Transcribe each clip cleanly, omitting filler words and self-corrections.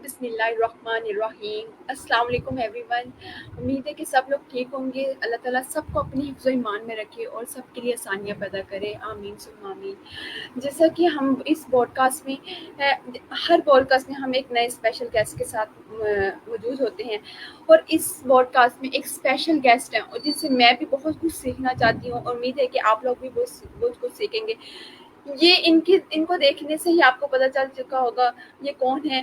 بسم اللہ الرحمن الرحیم۔ السلام علیکم ایوری ون۔ امید ہے کہ سب لوگ ٹھیک ہوں گے۔ اللہ تعالیٰ سب کو اپنی حفظ و ایمان میں رکھے اور سب کے لیے آسانیاں پیدا کرے، آمین ثم آمین۔ جیسا کہ ہم اس بوڈ کاسٹ میں ہر بوڈ کاسٹ میں ہم ایک نئے اسپیشل گیسٹ کے ساتھ موجود ہوتے ہیں، اور اس بوڈ کاسٹ میں ایک اسپیشل گیسٹ ہیں اور جن سے میں بھی بہت کچھ سیکھنا چاہتی ہوں، اور امید ہے کہ آپ لوگ بھی بہت کچھ سیکھیں گے۔ یہ ان کو دیکھنے سے ہی آپ کو پتہ چل چکا ہوگا یہ کون ہے،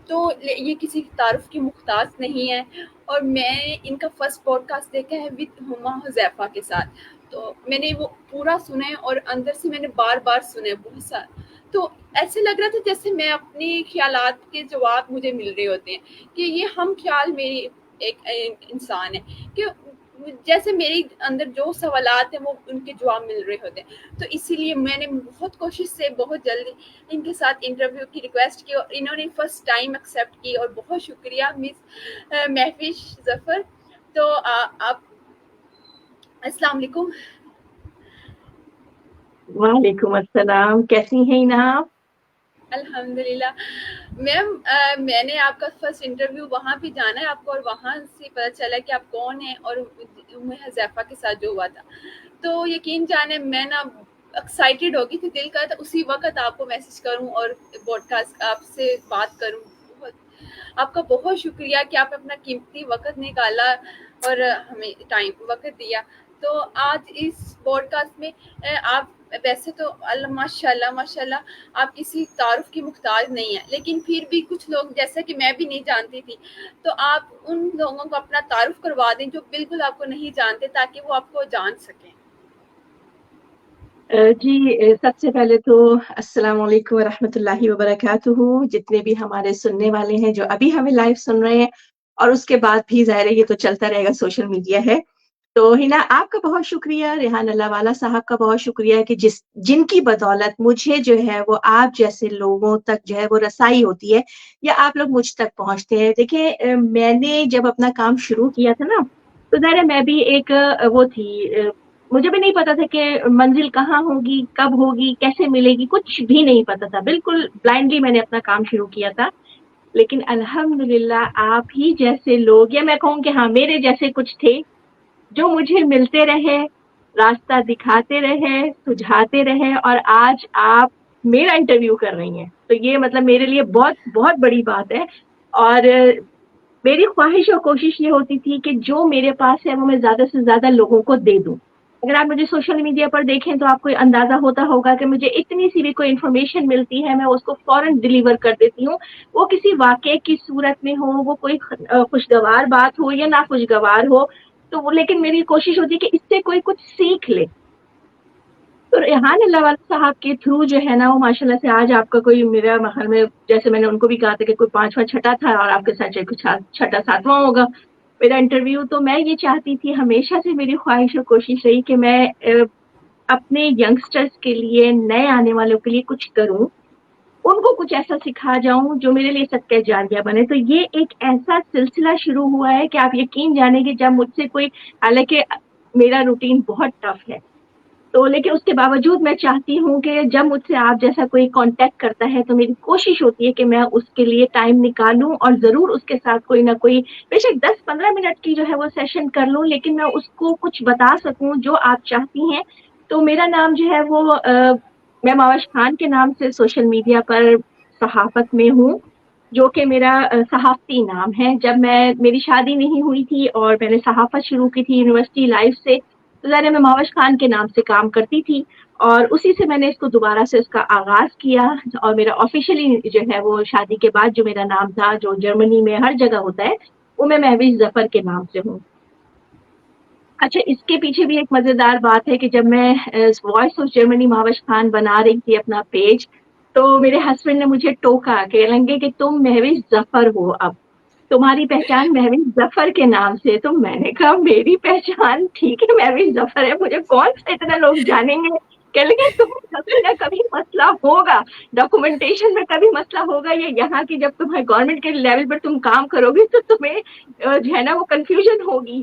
تو یہ کسی تعارف کی محتاج نہیں ہے، اور میں نے ان کا فرسٹ پوڈ کاسٹ دیکھا ہے وتھ ہما حذیفہ کے ساتھ، تو میں نے وہ پورا سنا ہے اور اندر سے میں نے بار بار سنا ہے بہت سارا، تو ایسے لگ رہا تھا جیسے میں اپنی خیالات کے جواب مجھے مل رہے ہوتے ہیں کہ یہ ہم خیال میری ایک انسان ہے، کہ جیسے میرے اندر جو سوالات ہیں وہ ان کے جواب مل رہے ہوتے ہیں، تو اسی لیے میں نے بہت کوشش سے بہت جلدی ان کے ساتھ انٹرویو کی ریکویسٹ کی، اور انہوں نے فرسٹ ٹائم ایکسیپٹ کی، اور بہت شکریہ مس محفوظ ظفر۔ تو آپ السلام علیکم۔ وعلیکم السلام، کیسی ہیں آپ؟ الحمدللہ میم، میں نے آپ کا فرسٹ انٹرویو وہاں بھی جانا ہے آپ کو، اور وہاں سے پتہ چلا کہ آپ کون ہیں، اور ام حذیفہ کے ساتھ جو ہوا تھا، تو یقین جانے میں نا ایکسائٹیڈ ہو گئی تھی، دل کا تھا اسی وقت آپ کو میسج کروں اور بوڈ کاسٹ آپ سے بات کروں۔ آپ کا بہت شکریہ کہ آپ اپنا قیمتی وقت نکالا اور ہمیں وقت دیا۔ تو آج اس بوڈ کاسٹ میں آپ ویسے تو ماشاء اللہ آپ کسی تعارف کی محتاج نہیں ہیں، لیکن پھر بھی کچھ لوگ جیسا کہ میں بھی نہیں جانتی تھی، تو آپ ان لوگوں کو اپنا تعارف کروا دیں جو بالکل آپ کو نہیں جانتے، تاکہ وہ آپ کو جان سکیں۔ جی، سب سے پہلے تو السلام علیکم ورحمۃ اللہ وبرکاتہ۔ جتنے بھی ہمارے سننے والے ہیں جو ابھی ہمیں لائیو سن رہے ہیں، اور اس کے بعد بھی ظاہر ہے یہ تو چلتا رہے گا، سوشل میڈیا ہے، تو ہنا آپ کا بہت شکریہ، ریحان اللہ والا صاحب کا بہت شکریہ کہ جن کی بدولت مجھے جو ہے وہ آپ جیسے لوگوں تک جو ہے وہ رسائی ہوتی ہے، یا آپ لوگ مجھ تک پہنچتے ہیں۔ دیکھیں، میں نے جب اپنا کام شروع کیا تھا نا، تو ظاہر ہے میں بھی ایک وہ تھی، مجھے بھی نہیں پتا تھا کہ منزل کہاں ہوگی، کب ہوگی، کیسے ملے گی، کچھ بھی نہیں پتا تھا، بالکل بلائنڈلی میں نے اپنا کام شروع کیا تھا۔ لیکن الحمدللہ آپ ہی جیسے لوگ، یا میں کہوں کہ ہاں میرے جیسے کچھ تھے جو مجھے ملتے رہے، راستہ دکھاتے رہے، سجھاتے رہے، اور آج آپ میرا انٹرویو کر رہی ہیں، تو یہ مطلب میرے لیے بہت بہت بڑی بات ہے۔ اور میری خواہش اور کوشش یہ ہوتی تھی کہ جو میرے پاس ہے وہ میں زیادہ سے زیادہ لوگوں کو دے دوں۔ اگر آپ مجھے سوشل میڈیا پر دیکھیں تو آپ کو اندازہ ہوتا ہوگا کہ مجھے اتنی سی بھی کوئی انفارمیشن ملتی ہے، میں اس کو فوراً ڈیلیور کر دیتی ہوں، وہ کسی واقعے کی صورت میں ہو، وہ کوئی خوشگوار بات ہو یا ناخوشگوار ہو، تو وہ لیکن میری کوشش ہوتی ہے کہ اس سے کوئی کچھ سیکھ لے۔ تو ریحان اللہ والا صاحب کے تھرو جو ہے نا، وہ ماشاءاللہ سے آج آپ کا کوئی میرا محل میں، جیسے میں نے ان کو بھی کہا تھا کہ کوئی 5واں چھٹا تھا، اور آپ کے ساتھ کچھ چھٹا 7واں ہوگا میرا انٹرویو۔ تو میں یہ چاہتی تھی، ہمیشہ سے میری خواہش اور کوشش رہی کہ میں اپنے ینگسٹرز کے لیے، نئے آنے والوں کے لیے کچھ کروں، ان کو کچھ ایسا سکھا جاؤں جو میرے لیے صدقہ جاریہ بنے۔ تو یہ ایک ایسا سلسلہ شروع ہوا ہے کہ آپ یقین جانیں کہ جب مجھ سے کوئی، حالانکہ میرا روٹین بہت ٹف ہے، تو لیکن اس کے باوجود میں چاہتی ہوں کہ جب مجھ سے آپ جیسا کوئی کانٹیکٹ کرتا ہے تو میری کوشش ہوتی ہے کہ میں اس کے لیے ٹائم نکالوں، اور ضرور اس کے ساتھ کوئی نہ کوئی، بے شک 10-15 منٹ کی جو ہے وہ سیشن کر لوں، لیکن میں اس کو کچھ بتا سکوں جو آپ چاہتی ہیں۔ تو میرا نام جو ہے وہ میں معاوش خان کے نام سے سوشل میڈیا پر صحافت میں ہوں، جو کہ میرا صحافتی نام ہے۔ جب میری شادی نہیں ہوئی تھی اور میں نے صحافت شروع کی تھی یونیورسٹی لائف سے، تو ظاہر میں معاوش خان کے نام سے کام کرتی تھی، اور اسی سے میں نے اس کو دوبارہ سے اس کا آغاز کیا، اور میرا آفیشیلی جو ہے وہ شادی کے بعد جو میرا نام تھا، جو جرمنی میں ہر جگہ ہوتا ہے، وہ میں محفوظ ظفر کے نام سے ہوں۔ اچھا، اس کے پیچھے بھی ایک مزیدار بات ہے کہ جب میں وائس آف جرمنی معاوش خان بنا رہی تھی اپنا پیج، تو میرے ہسبینڈ نے مجھے ٹوکا کہ لنگے کہ تم محفوظ ظفر ہو، اب تمہاری پہچان محفوظ ظفر کے نام سے۔ تو میں نے کہا میری پہچان ٹھیک ہے محفوظ ظفر ہے، مجھے کون سا اتنا لوگ جانیں گے؟ کہ لگے تمہیں کبھی نہ کبھی مسئلہ ہوگا، ڈاکومنٹیشن میں کبھی مسئلہ ہوگا، یا یہاں کی جب تمہیں گورنمنٹ کے لیول پر تم کام کرو گی تو تمہیں جو ہے نا وہ کنفیوژن ہوگی۔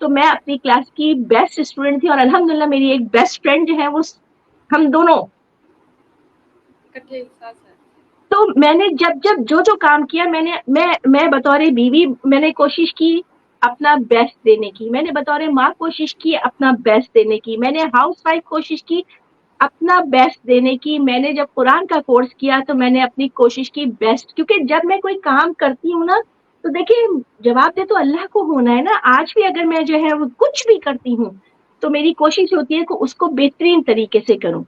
تو میں اپنی کلاس کی بیسٹ اسٹوڈنٹ تھی اور الحمدللہ میری ایک بیسٹ فرینڈ جو ہے وہ ہم دونوں اکٹھے ساتھ ساتھ تو میں نے جب جو کام کیا میں بطور بیوی میں نے کوشش کی اپنا بیسٹ دینے کی, میں نے بطور ماں کوشش کی اپنا بیسٹ دینے کی, میں نے ہاؤس وائف کوشش کی اپنا بیسٹ دینے کی, میں نے جب قرآن کا کورس کیا تو میں نے اپنی کوشش کی بیسٹ, کیونکہ جب میں کوئی کام کرتی ہوں نا تو دیکھیں جواب دے تو اللہ کو ہونا ہے نا. آج بھی اگر میں جو ہے وہ کچھ بھی کرتی ہوں تو میری کوشش ہوتی ہے کہ اس کو بہترین طریقے سے کروں,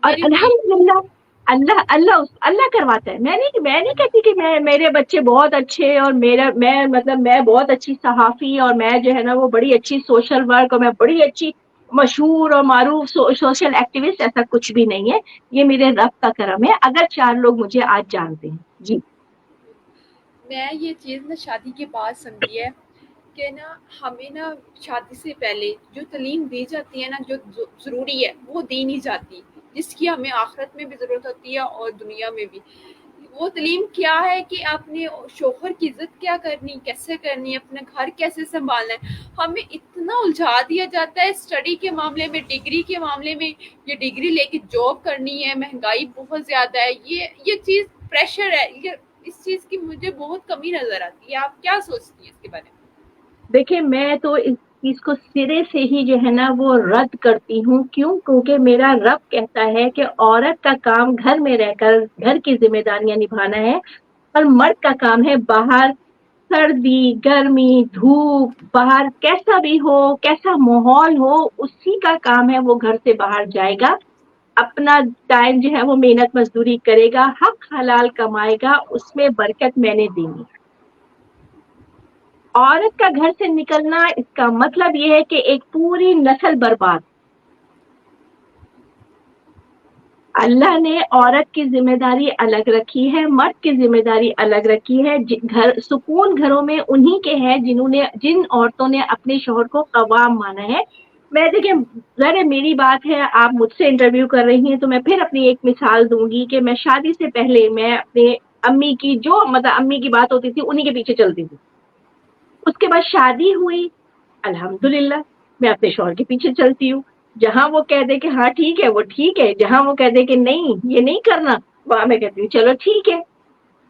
اور میری بھی الحمدللہ اللہ کرواتا ہے. میں نہیں کہتی کہ میرے بچے بہت اچھے اور میں بہت اچھی صحافی اور میں جو ہے نا وہ بڑی اچھی سوشل ورک اور میں بڑی اچھی مشہور اور معروف سوشل ایکٹیوسٹ, ایسا کچھ بھی نہیں ہے. یہ میرے رب کا کرم ہے اگر 4 لوگ مجھے آج جانتے ہیں. جی میں یہ چیز نا شادی کے بعد سمجھی ہے کہ نا ہمیں نا شادی سے پہلے جو تعلیم دی جاتی ہے نا جو ضروری ہے وہ دی نہیں جاتی, جس کی ہمیں آخرت میں بھی ضرورت ہوتی ہے اور دنیا میں بھی. وہ تعلیم کیا ہے کہ اپنے شوہر کی عزت کیا کرنی, کیسے کرنی, اپنا گھر کیسے سنبھالنا ہے. ہمیں اتنا الجھا دیا جاتا ہے اسٹڈی کے معاملے میں, ڈگری کے معاملے میں, یہ ڈگری لے کے جاب کرنی ہے, مہنگائی بہت زیادہ ہے, یہ چیز پریشر ہے. اس چیز کی مجھے بہت کمی نظر آتی ہے. آپ کیا سوچتی ہیں اس کے بارے میں؟ دیکھیں میں تو اس چیز کو سرے سے ہی جو ہے نا وہ رد کرتی ہوں. کیونکہ میرا رب کہتا ہے کہ عورت کا کام گھر میں رہ کر گھر کی ذمہ داریاں نبھانا ہے اور مرد کا کام ہے باہر سردی گرمی دھوپ باہر کیسا بھی ہو کیسا ماحول ہو اسی کا کام ہے وہ گھر سے باہر جائے گا, اپنا ٹائم جو ہے وہ محنت مزدوری کرے گا, حق حلال کمائے گا, اس میں برکت میں نے دینی. عورت کا گھر سے نکلنا اس کا مطلب یہ ہے کہ ایک پوری نسل برباد. اللہ نے عورت کی ذمہ داری الگ رکھی ہے, مرد کی ذمہ داری الگ رکھی ہے. سکون گھروں میں انہی کے ہیں جن عورتوں نے اپنے شوہر کو قوام مانا ہے. میں دیکھیں ذرا میری بات ہے, آپ مجھ سے انٹرویو کر رہی ہیں تو میں پھر اپنی ایک مثال دوں گی کہ میں شادی سے پہلے میں اپنے امی کی امی کی بات ہوتی تھی انہی کے پیچھے چلتی تھی. اس کے بعد شادی ہوئی, الحمدللہ میں اپنے شوہر کے پیچھے چلتی ہوں. جہاں وہ کہہ دے کہ ہاں ٹھیک ہے وہ ٹھیک ہے, جہاں وہ کہہ دے کہ نہیں یہ نہیں کرنا وہاں میں کہتی ہوں چلو ٹھیک ہے.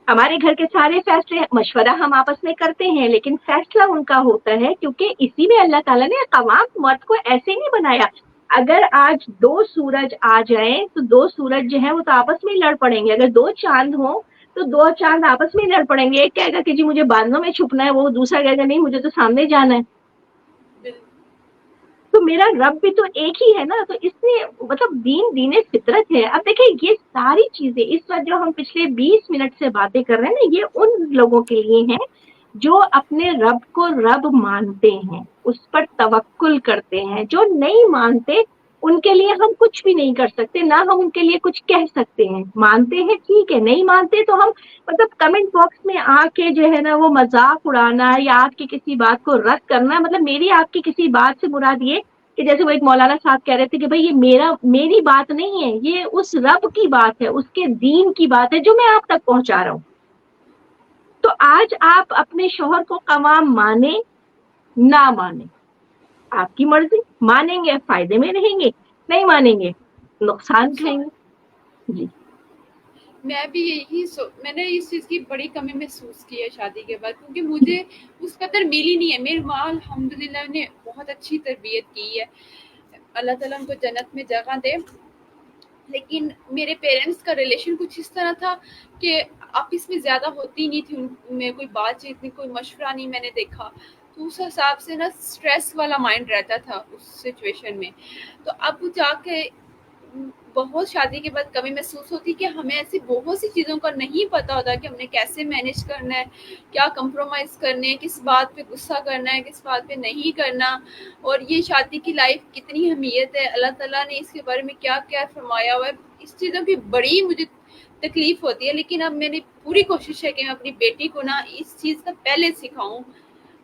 ہمارے گھر کے سارے فیصلے مشورہ ہم آپس میں کرتے ہیں لیکن فیصلہ ان کا ہوتا ہے, کیونکہ اسی میں اللہ تعالیٰ نے قوام مرد کو ایسے نہیں بنایا. اگر آج 2 سورج آ جائیں تو 2 سورج جو ہیں وہ تو آپس میں لڑ پڑیں گے. اگر 2 چاند ہوں تو 2 چاند آپس میں لڑ پڑیں گے. ایک کہے گا کہ جی مجھے بادلوں میں چھپنا ہے, وہ دوسرا کہے گا نہیں مجھے تو سامنے جانا ہے. تو میرا رب بھی تو ایک ہی ہے نا, تو اس نے مطلب دین فطرت ہے. اب دیکھیں یہ ساری چیزیں اس وقت جو ہم پچھلے 20 منٹ سے باتیں کر رہے ہیں نا یہ ان لوگوں کے لیے ہیں جو اپنے رب کو رب مانتے ہیں, اس پر توکل کرتے ہیں. جو نہیں مانتے ان کے لیے ہم کچھ بھی نہیں کر سکتے, نہ ہم ان کے لیے کچھ کہہ سکتے ہیں. مانتے ہیں ٹھیک ہے, نہیں مانتے تو ہم مطلب کمنٹ باکس میں آ کے جو ہے نا وہ مذاق اڑانا یا آپ کی کسی بات کو رد کرنا, مطلب میری آپ کی کسی بات سے مراد یہ کہ جیسے وہ ایک مولانا صاحب کہہ رہے تھے کہ بھائی یہ میری بات نہیں ہے, یہ اس رب کی بات ہے, اس کے دین کی بات ہے جو میں آپ تک پہنچا رہا ہوں. تو آج آپ اپنے شوہر کو قوام مانے نہ مانے آپ کی مرضی, مانیں گے فائدے میں رہیں گے, نہیں مانیں گے نقصان کھائیں گے. جی میں بھی میں نے اس چیز کی بڑی کمی محسوس کی ہے شادی کے بعد, کیونکہ مجھے اس قدر ملی نہیں ہے. میری ماں الحمدللہ نے بہت اچھی تربیت کی ہے, اللہ تعالیٰ ان کو جنت میں جگہ دے. لیکن میرے پیرنٹس کا ریلیشن کچھ اس طرح تھا کہ آپس میں زیادہ ہوتی نہیں تھی, ان میں کوئی بات چیت نہیں, کوئی مشورہ نہیں میں نے دیکھا. تو اس حساب سے نا اسٹریس والا مائنڈ رہتا تھا اس سچویشن میں. تو اب جا کے بہت شادی کے بعد کمی محسوس ہوتی کہ ہمیں ایسی بہت سی چیزوں کا نہیں پتا ہوتا کہ ہم نے کیسے مینیج کرنا ہے, کیا کمپرومائز کرنے, کس بات پہ غصہ کرنا ہے, کس بات پہ نہیں کرنا, اور یہ شادی کی لائف کتنی اہمیت ہے, اللہ تعالیٰ نے اس کے بارے میں کیا کیا فرمایا ہوا ہے. اس چیزوں کی بڑی مجھے تکلیف ہوتی ہے. لیکن اب میری پوری کوشش ہے کہ میں اپنی بیٹی کو نا اس چیز کا پہلے سکھاؤں,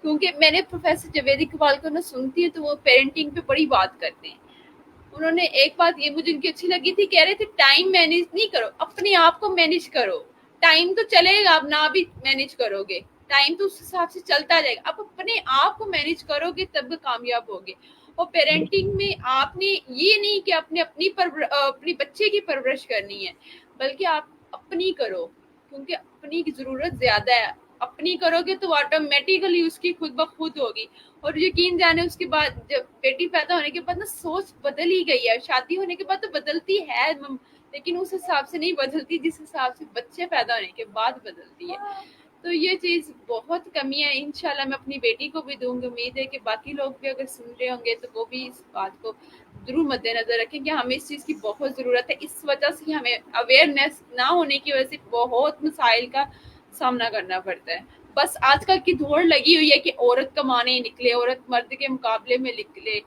کیونکہ میں نے پروفیسر جوید اقبال کو نا سنتی ہوں تو وہ پیرنٹنگ پہ بڑی بات کرتے ہیں. انہوں نے ایک بات یہ مجھے ان کی اچھی لگی تھی, کہہ رہے تھے ٹائم مینیج نہیں کرو, اپنے آپ کو مینیج کرو. ٹائم تو چلے گا, آپ نہ بھی مینیج کرو گے ٹائم تو اس حساب سے چلتا جائے گا. آپ اپنے آپ کو مینج کرو گے تب کامیاب ہوگے. اور پیرنٹنگ میں آپ نے یہ نہیں کہ آپ نے اپنی بچے کی پرورش کرنی ہے، بلکہ آپ اپنی کرو، کیونکہ اپنی کی ضرورت زیادہ ہے. اپنی کرو گے تو آٹومیٹیکلی اس کی خود بخود ہوگی. اور یقین جانے اس کے بعد جب بیٹی پیدا ہونے کے بعد نا سوچ بدل ہی گئی ہے. شادی ہونے کے بعد تو بدلتی ہے لیکن اس حساب سے نہیں بدلتی جس حساب سے بچے پیدا ہونے کے بعد بدلتی ہے. تو یہ چیز بہت کمی ہے. انشاءاللہ میں اپنی بیٹی کو بھی دوں گی. امید ہے کہ باقی لوگ بھی اگر سن رہے ہوں گے تو وہ بھی اس بات کو ضرور مد نظر رکھیں کہ ہمیں اس چیز کی بہت ضرورت ہے. اس وجہ سے ہمیں اویئرنیس نہ ہونے کی وجہ سے بہت مسائل کا سامنا کرنا پڑتا ہے. بس آج کل کی دوڑ لگی ہوئی ہے کہ عورت کمانے نکلے، عورت مرد کے مقابلے میں نکلے.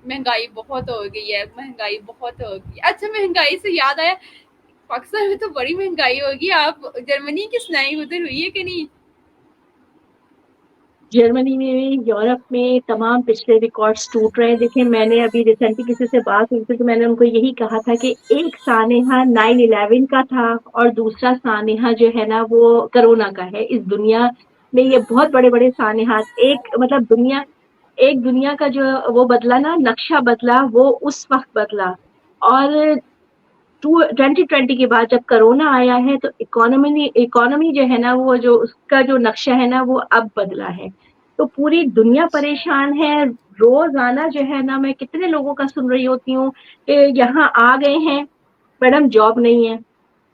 مہنگائی بہت ہو گئی ہے، مہنگائی بہت ہو گئی. اچھا مہنگائی سے یاد آیا، پاکستان میں تو بڑی مہنگائی ہوگی. آپ جرمنی کی سنائی ادھر ہوئی ہے کہ نہیں؟ جرمنی میں بھی، یورپ میں تمام پچھلے ریکارڈز ٹوٹ رہے ہیں. دیکھیں میں نے ابھی ریسنٹلی کسی سے بات ہوئی تھی تو میں نے ان کو یہی کہا تھا کہ ایک سانحہ 9/11 کا تھا اور دوسرا سانحہ جو ہے نا وہ کرونا کا ہے. اس دنیا میں یہ بہت بڑے بڑے سانحات، ایک مطلب دنیا کا جو وہ بدلا نا، نقشہ بدلا، وہ اس وقت بدلا. اور 2020 کے بعد جب کرونا آیا ہے تو اکانومی جو ہے نا، وہ جو اس کا جو نقشہ ہے نا وہ اب بدلا ہے. تو پوری دنیا پریشان ہے. روزانہ جو ہے نا میں کتنے لوگوں کا سن رہی ہوتی ہوں کہ یہاں آ گئے ہیں میڈم جاب نہیں ہے،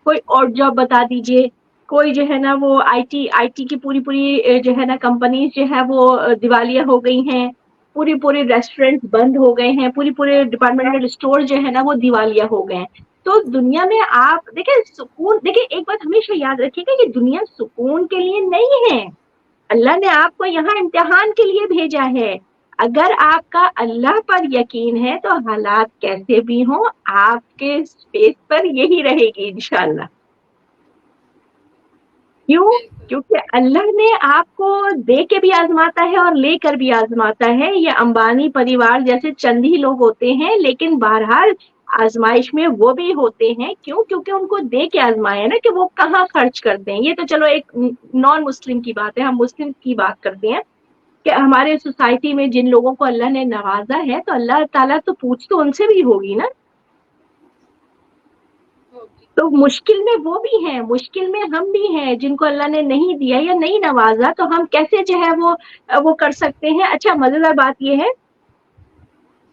کوئی اور جاب بتا دیجئے. کوئی جو ہے نا وہ آئی ٹی کی پوری جو ہے نا کمپنیز جو ہے وہ دیوالیہ ہو گئی ہیں. پوری ریسٹورینٹ بند ہو گئے ہیں. پورے ڈپارٹمنٹل اسٹور جو ہے نا وہ دیوالیہ ہو گئے ہیں. تو دنیا میں آپ دیکھیں سکون، دیکھیں ایک بات ہمیشہ یاد رکھیے گا کہ دنیا سکون کے لیے نہیں ہے. اللہ نے آپ کو یہاں امتحان کے لیے بھیجا ہے. اگر آپ کا اللہ پر یقین ہے تو حالات کیسے بھی ہوں آپ کے اسپیس پر یہی رہے گی انشاءاللہ. کیوں؟ بالکل کیونکہ اللہ نے آپ کو دے کے بھی آزماتا ہے اور لے کر بھی آزماتا ہے. یہ امبانی پریوار جیسے چند ہی لوگ ہوتے ہیں لیکن بہرحال آزمائش میں وہ بھی ہوتے ہیں. کیوں؟ کیونکہ ان کو دے کے آزمایا نا کہ وہ کہاں خرچ کرتے ہیں. یہ تو چلو ایک نان مسلم کی بات ہے، ہم مسلم کی بات کرتے ہیں کہ ہمارے سوسائٹی میں جن لوگوں کو اللہ نے نوازا ہے تو اللہ تعالیٰ تو پوچھ تو ان سے بھی ہوگی نا. ہوگی. تو مشکل میں وہ بھی ہیں، مشکل میں ہم بھی ہیں جن کو اللہ نے نہیں دیا یا نہیں نوازا. تو ہم کیسے جو ہے وہ کر سکتے ہیں. اچھا مزیدار بات یہ ہے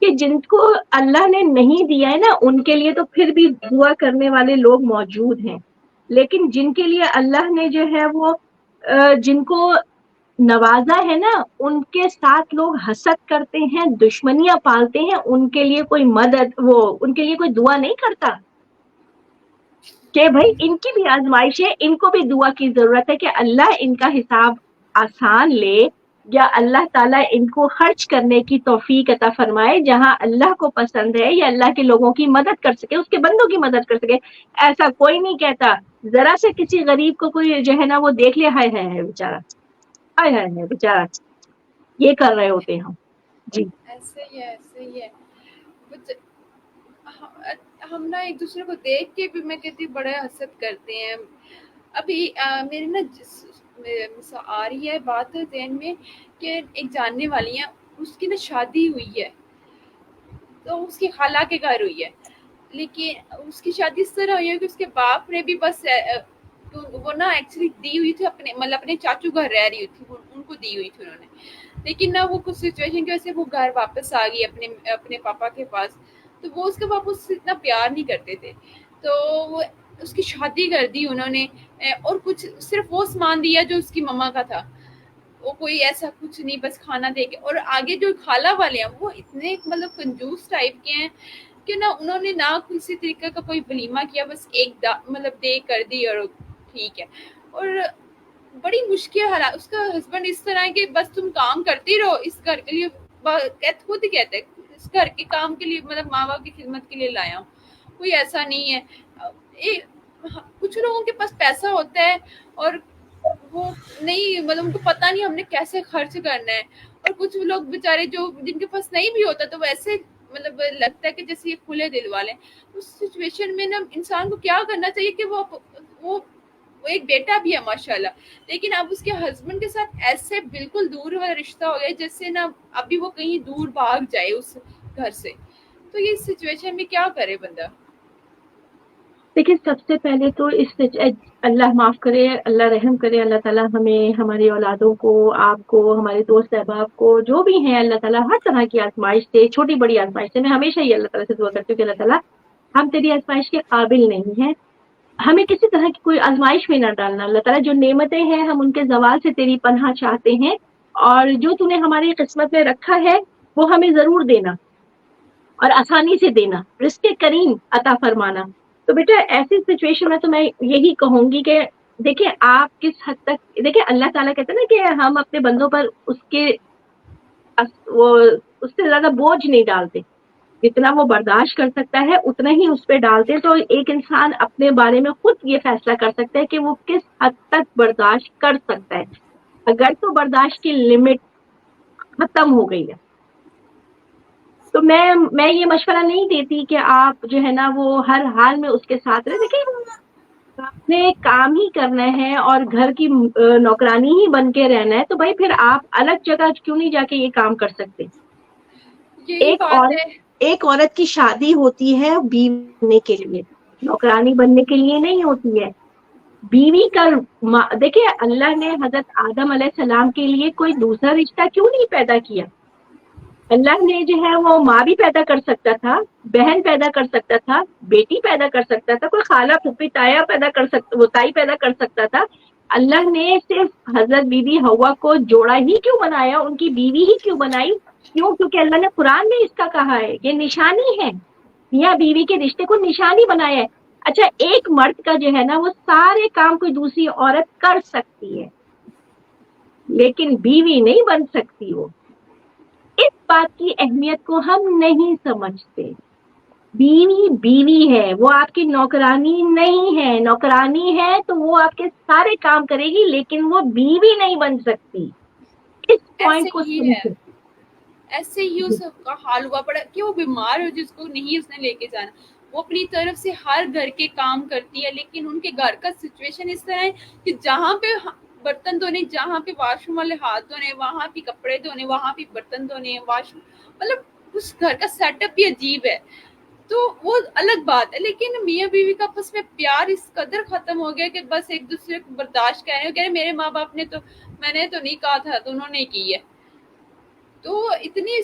کہ جن کو اللہ نے نہیں دیا ہے نا ان کے لیے تو پھر بھی دعا کرنے والے لوگ موجود ہیں. لیکن جن کے لیے اللہ نے جو ہے وہ جن کو نوازا ہے نا ان کے ساتھ لوگ حسد کرتے ہیں، دشمنیاں پالتے ہیں. ان کے لیے کوئی ان کے لیے کوئی دعا نہیں کرتا کہ بھائی ان کی بھی آزمائش ہے، ان کو بھی دعا کی ضرورت ہے کہ اللہ ان کا حساب آسان لے، یا اللہ تعالیٰ ان کو خرچ کرنے کی توفیق عطا فرمائے جہاں اللہ کو پسند ہے، یا اللہ کے لوگوں کی مدد کر سکے، اس کے بندوں کی مدد کر سکے. ایسا کوئی نہیں کہتا. ذرا سے کسی غریب کو کوئی جو ہے نا وہ دیکھ لے، ہائے ہائے بیچارہ، ہائے ہائے بیچارہ، یہ کر رہے ہوتے ہیں ہم. جی ایسے ہی ہے، ایسے ہی ہے. کچھ ہم نا ایک دوسرے کو دیکھ کے بھی میں کہتی ہوں بڑے حسد کرتے ہیں. ابھی میری نا آ رہی ہے بات ذہن میں کہ ایک جاننے والی ہیں، اس کی نا شادی ہوئی ہے تو اس کی خالہ کے گھر ہوئی ہے. لیکن اس کی شادی اس طرح ہوئی ہے کہ اس کے باپ نے بھی بس وہ نا ایکچولی دی ہوئی تھی اپنے چاچو گھر رہ رہی تھی، ان کو دی ہوئی تھی انہوں نے. لیکن نہ وہ کچھ سچویشن کی وجہ سے وہ گھر واپس آ گئی اپنے پاپا کے پاس. تو وہ اس کے پاپا اس سے اتنا پیار نہیں کرتے تھے تو وہ اس کی شادی کر دی انہوں نے. اور کچھ صرف وہ سامان دیا جو اس کی مما کا تھا، وہ کوئی ایسا کچھ نہیں، بس کھانا دے کے. اور آگے جو خالہ والے ہیں وہ اتنے مطلب کنجوس ٹائپ کے ہیں کہ نہ انہوں نے نہ کسی طریقے کا کوئی ولیمہ کیا، بس ایک مطلب دے کر دی اور ٹھیک ہے. اور بڑی مشکل حالات. اس کا ہسبینڈ اس طرح ہے کہ بس تم کام کرتی رہو اس گھر کے لیے، خود ہی کہتے ہیں اس گھر کے کام کے لیے، مطلب ماں باپ کی خدمت کے لیے لایا ہوں. کوئی ایسا نہیں ہے. کچھ لوگوں کے پاس پیسہ ہوتا ہے اور وہ نہیں، مطلب ان کو پتہ نہیں ہم نے کیسے خرچ کرنا ہے. اور کچھ لوگ بےچارے جن کے پاس نہیں بھی ہوتا تو ویسے مطلب لگتا ہے کہ جیسے یہ کھلے دل والے. اس سچویشن میں نا انسان کو کیا کرنا چاہیے کہ وہ وہ ایک بیٹا بھی ہے ماشاءاللہ، لیکن اب اس کے ہسبینڈ کے ساتھ ایسے بالکل دور والا رشتہ ہو گیا جیسے نا ابھی وہ کہیں دور بھاگ جائے اس گھر سے. تو یہ سچویشن میں کیا کرے بندہ؟ دیکھیے سب سے پہلے تو اللہ معاف کرے، اللہ رحم کرے، اللہ تعالیٰ ہمیں، ہماری اولادوں کو، آپ کو، ہمارے دوست احباب کو، جو بھی ہیں، اللہ تعالیٰ ہر طرح کی آزمائش سے، چھوٹی بڑی آزمائش سے، میں ہمیشہ ہی اللہ تعالیٰ سے دعا کرتی ہوں کہ اللہ تعالیٰ ہم تیری آزمائش کے قابل نہیں ہیں، ہمیں کسی طرح کی کوئی آزمائش میں نہ ڈالنا. اللہ تعالیٰ جو نعمتیں ہیں ہم ان کے زوال سے تیری پناہ چاہتے ہیں، اور جو تو نے ہماری قسمت میں رکھا ہے وہ ہمیں ضرور دینا اور آسانی سے دینا، رزق کریم عطا فرمانا. تو بیٹا ایسی سچویشن میں تو میں یہی کہوں گی کہ دیکھیں آپ کس حد تک، دیکھیں اللہ تعالیٰ کہتے ہیں نا کہ ہم اپنے بندوں پر وہ اس سے زیادہ بوجھ نہیں ڈالتے، جتنا وہ برداشت کر سکتا ہے اتنا ہی اس پہ ڈالتے. تو ایک انسان اپنے بارے میں خود یہ فیصلہ کر سکتا ہے کہ وہ کس حد تک برداشت کر سکتا ہے. اگر تو برداشت کی لمٹ ختم ہو گئی ہے تو میں یہ مشورہ نہیں دیتی کہ آپ جو ہے نا وہ ہر حال میں اس کے ساتھ رہے. دیکھیں آپ نے کام ہی کرنا ہے اور گھر کی نوکرانی ہی بن کے رہنا ہے، تو بھائی پھر آپ الگ جگہ کیوں نہیں جا کے یہ کام کر سکتے. یہی ایک بات ہے. ایک عورت کی شادی ہوتی ہے بیوی بننے کے لیے، نوکرانی بننے کے لیے نہیں ہوتی ہے. بیوی کا دیکھیں اللہ نے حضرت آدم علیہ السلام کے لیے کوئی دوسرا رشتہ کیوں نہیں پیدا کیا. اللہ نے جو ہے وہ ماں بھی پیدا کر سکتا تھا، بہن پیدا کر سکتا تھا، بیٹی پیدا کر سکتا تھا، کوئی خالہ پھوپھی تایا پیدا کر سکتا، وہ تائی پیدا کر سکتا تھا. اللہ نے صرف حضرت بی بی حوا کو جوڑا ہی کیوں بنایا، ان کی بیوی ہی کیوں بنائی؟ کیوں؟ کیونکہ اللہ نے قرآن میں اس کا کہا ہے، یہ نشانی ہے، میاں بیوی کے رشتے کو نشانی بنایا ہے. اچھا ایک مرد کا جو ہے نا وہ سارے کام کوئی دوسری عورت کر سکتی ہے لیکن بیوی نہیں بن سکتی. وہ اس بات کی اہمیت کو ہم نہیں سمجھتے. بیوی بیوی ہے، وہ آپ کی نوکرانی نہیں ہے. نوکرانی ہے تو وہ آپ کے سارے کام کرے گی لیکن وہ بیوی نہیں بن سکتی. اس ایسے پوائنٹ کو ہی ہے، سمجھے. ایسے ہی اس کا حال ہوا پڑا کہ وہ بیمار ہو جس کو نہیں اس نے لے کے جانا، وہ اپنی طرف سے ہر گھر کے کام کرتی ہے، لیکن ان کے گھر کا سچویشن اس طرح ہے کہ جہاں پہ برتن دھونے، جہاں پہ واش روم والے ہاتھ دھونے، وہاں پہ کپڑے دھونے، وہاں پہ برتن دھونے، واش مطلب اس گھر کا سیٹ اپ بھی عجیب ہے. تو وہ الگ بات ہے، لیکن میاں بیوی کا آپس میں پیار اس قدر ختم ہو گیا کہ بس ایک دوسرے کو برداشت کہہ رہے میرے ماں باپ نے تو، میں نے تو نہیں کہا تھا تو انہوں نے کی ہے. تو اتنی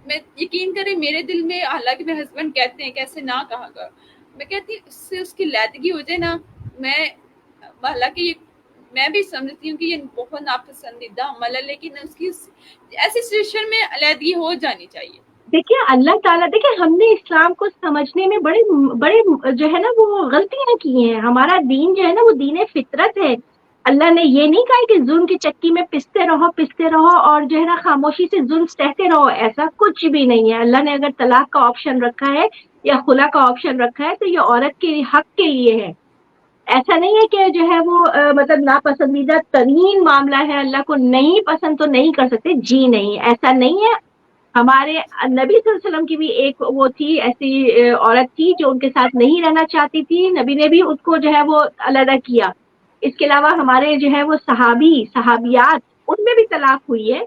میں یقین کریں میرے دل میں، حالانکہ میرے ہسبینڈ کہتے ہیں کیسے نہ کہا کر، میں کہتی اس سے اس کی علیحدگی ہو جائے نا. میں حالانکہ یہ میں بھی سمجھتی ہوں کہ یہ بہت ناپسندیدہ عمل ہے، لیکن اس کی ایسی سچویشن میں علیحدگی ہو جانی چاہیے. دیکھیے اللہ تعالیٰ، دیکھیں ہم نے اسلام کو سمجھنے میں بڑے بڑے جو ہے نا وہ غلطیاں کی ہیں. ہمارا دین جو ہے نا وہ دین فطرت ہے. اللہ نے یہ نہیں کہا کہ ظلم کی چکی میں پستے رہو اور جو ہے نا خاموشی سے ظلم سہتے رہو. ایسا کچھ بھی نہیں ہے. اللہ نے اگر طلاق کا آپشن رکھا ہے یا خلا کا آپشن رکھا ہے تو یہ عورت کے حق کے لیے ہے. ایسا نہیں ہے کہ جو ہے وہ مطلب ناپسندیدہ ترین معاملہ ہے، اللہ کو نہیں پسند تو نہیں کر سکتے. جی نہیں، ایسا نہیں ہے. ہمارے نبی صلی اللہ علیہ وسلم کی بھی ایک وہ تھی، ایسی عورت تھی جو ان کے ساتھ نہیں رہنا چاہتی تھی، نبی نے بھی اس کو جو ہے وہ علیحدہ کیا. اس کے علاوہ ہمارے جو ہے وہ صحابیات، ان میں بھی طلاق ہوئی ہے.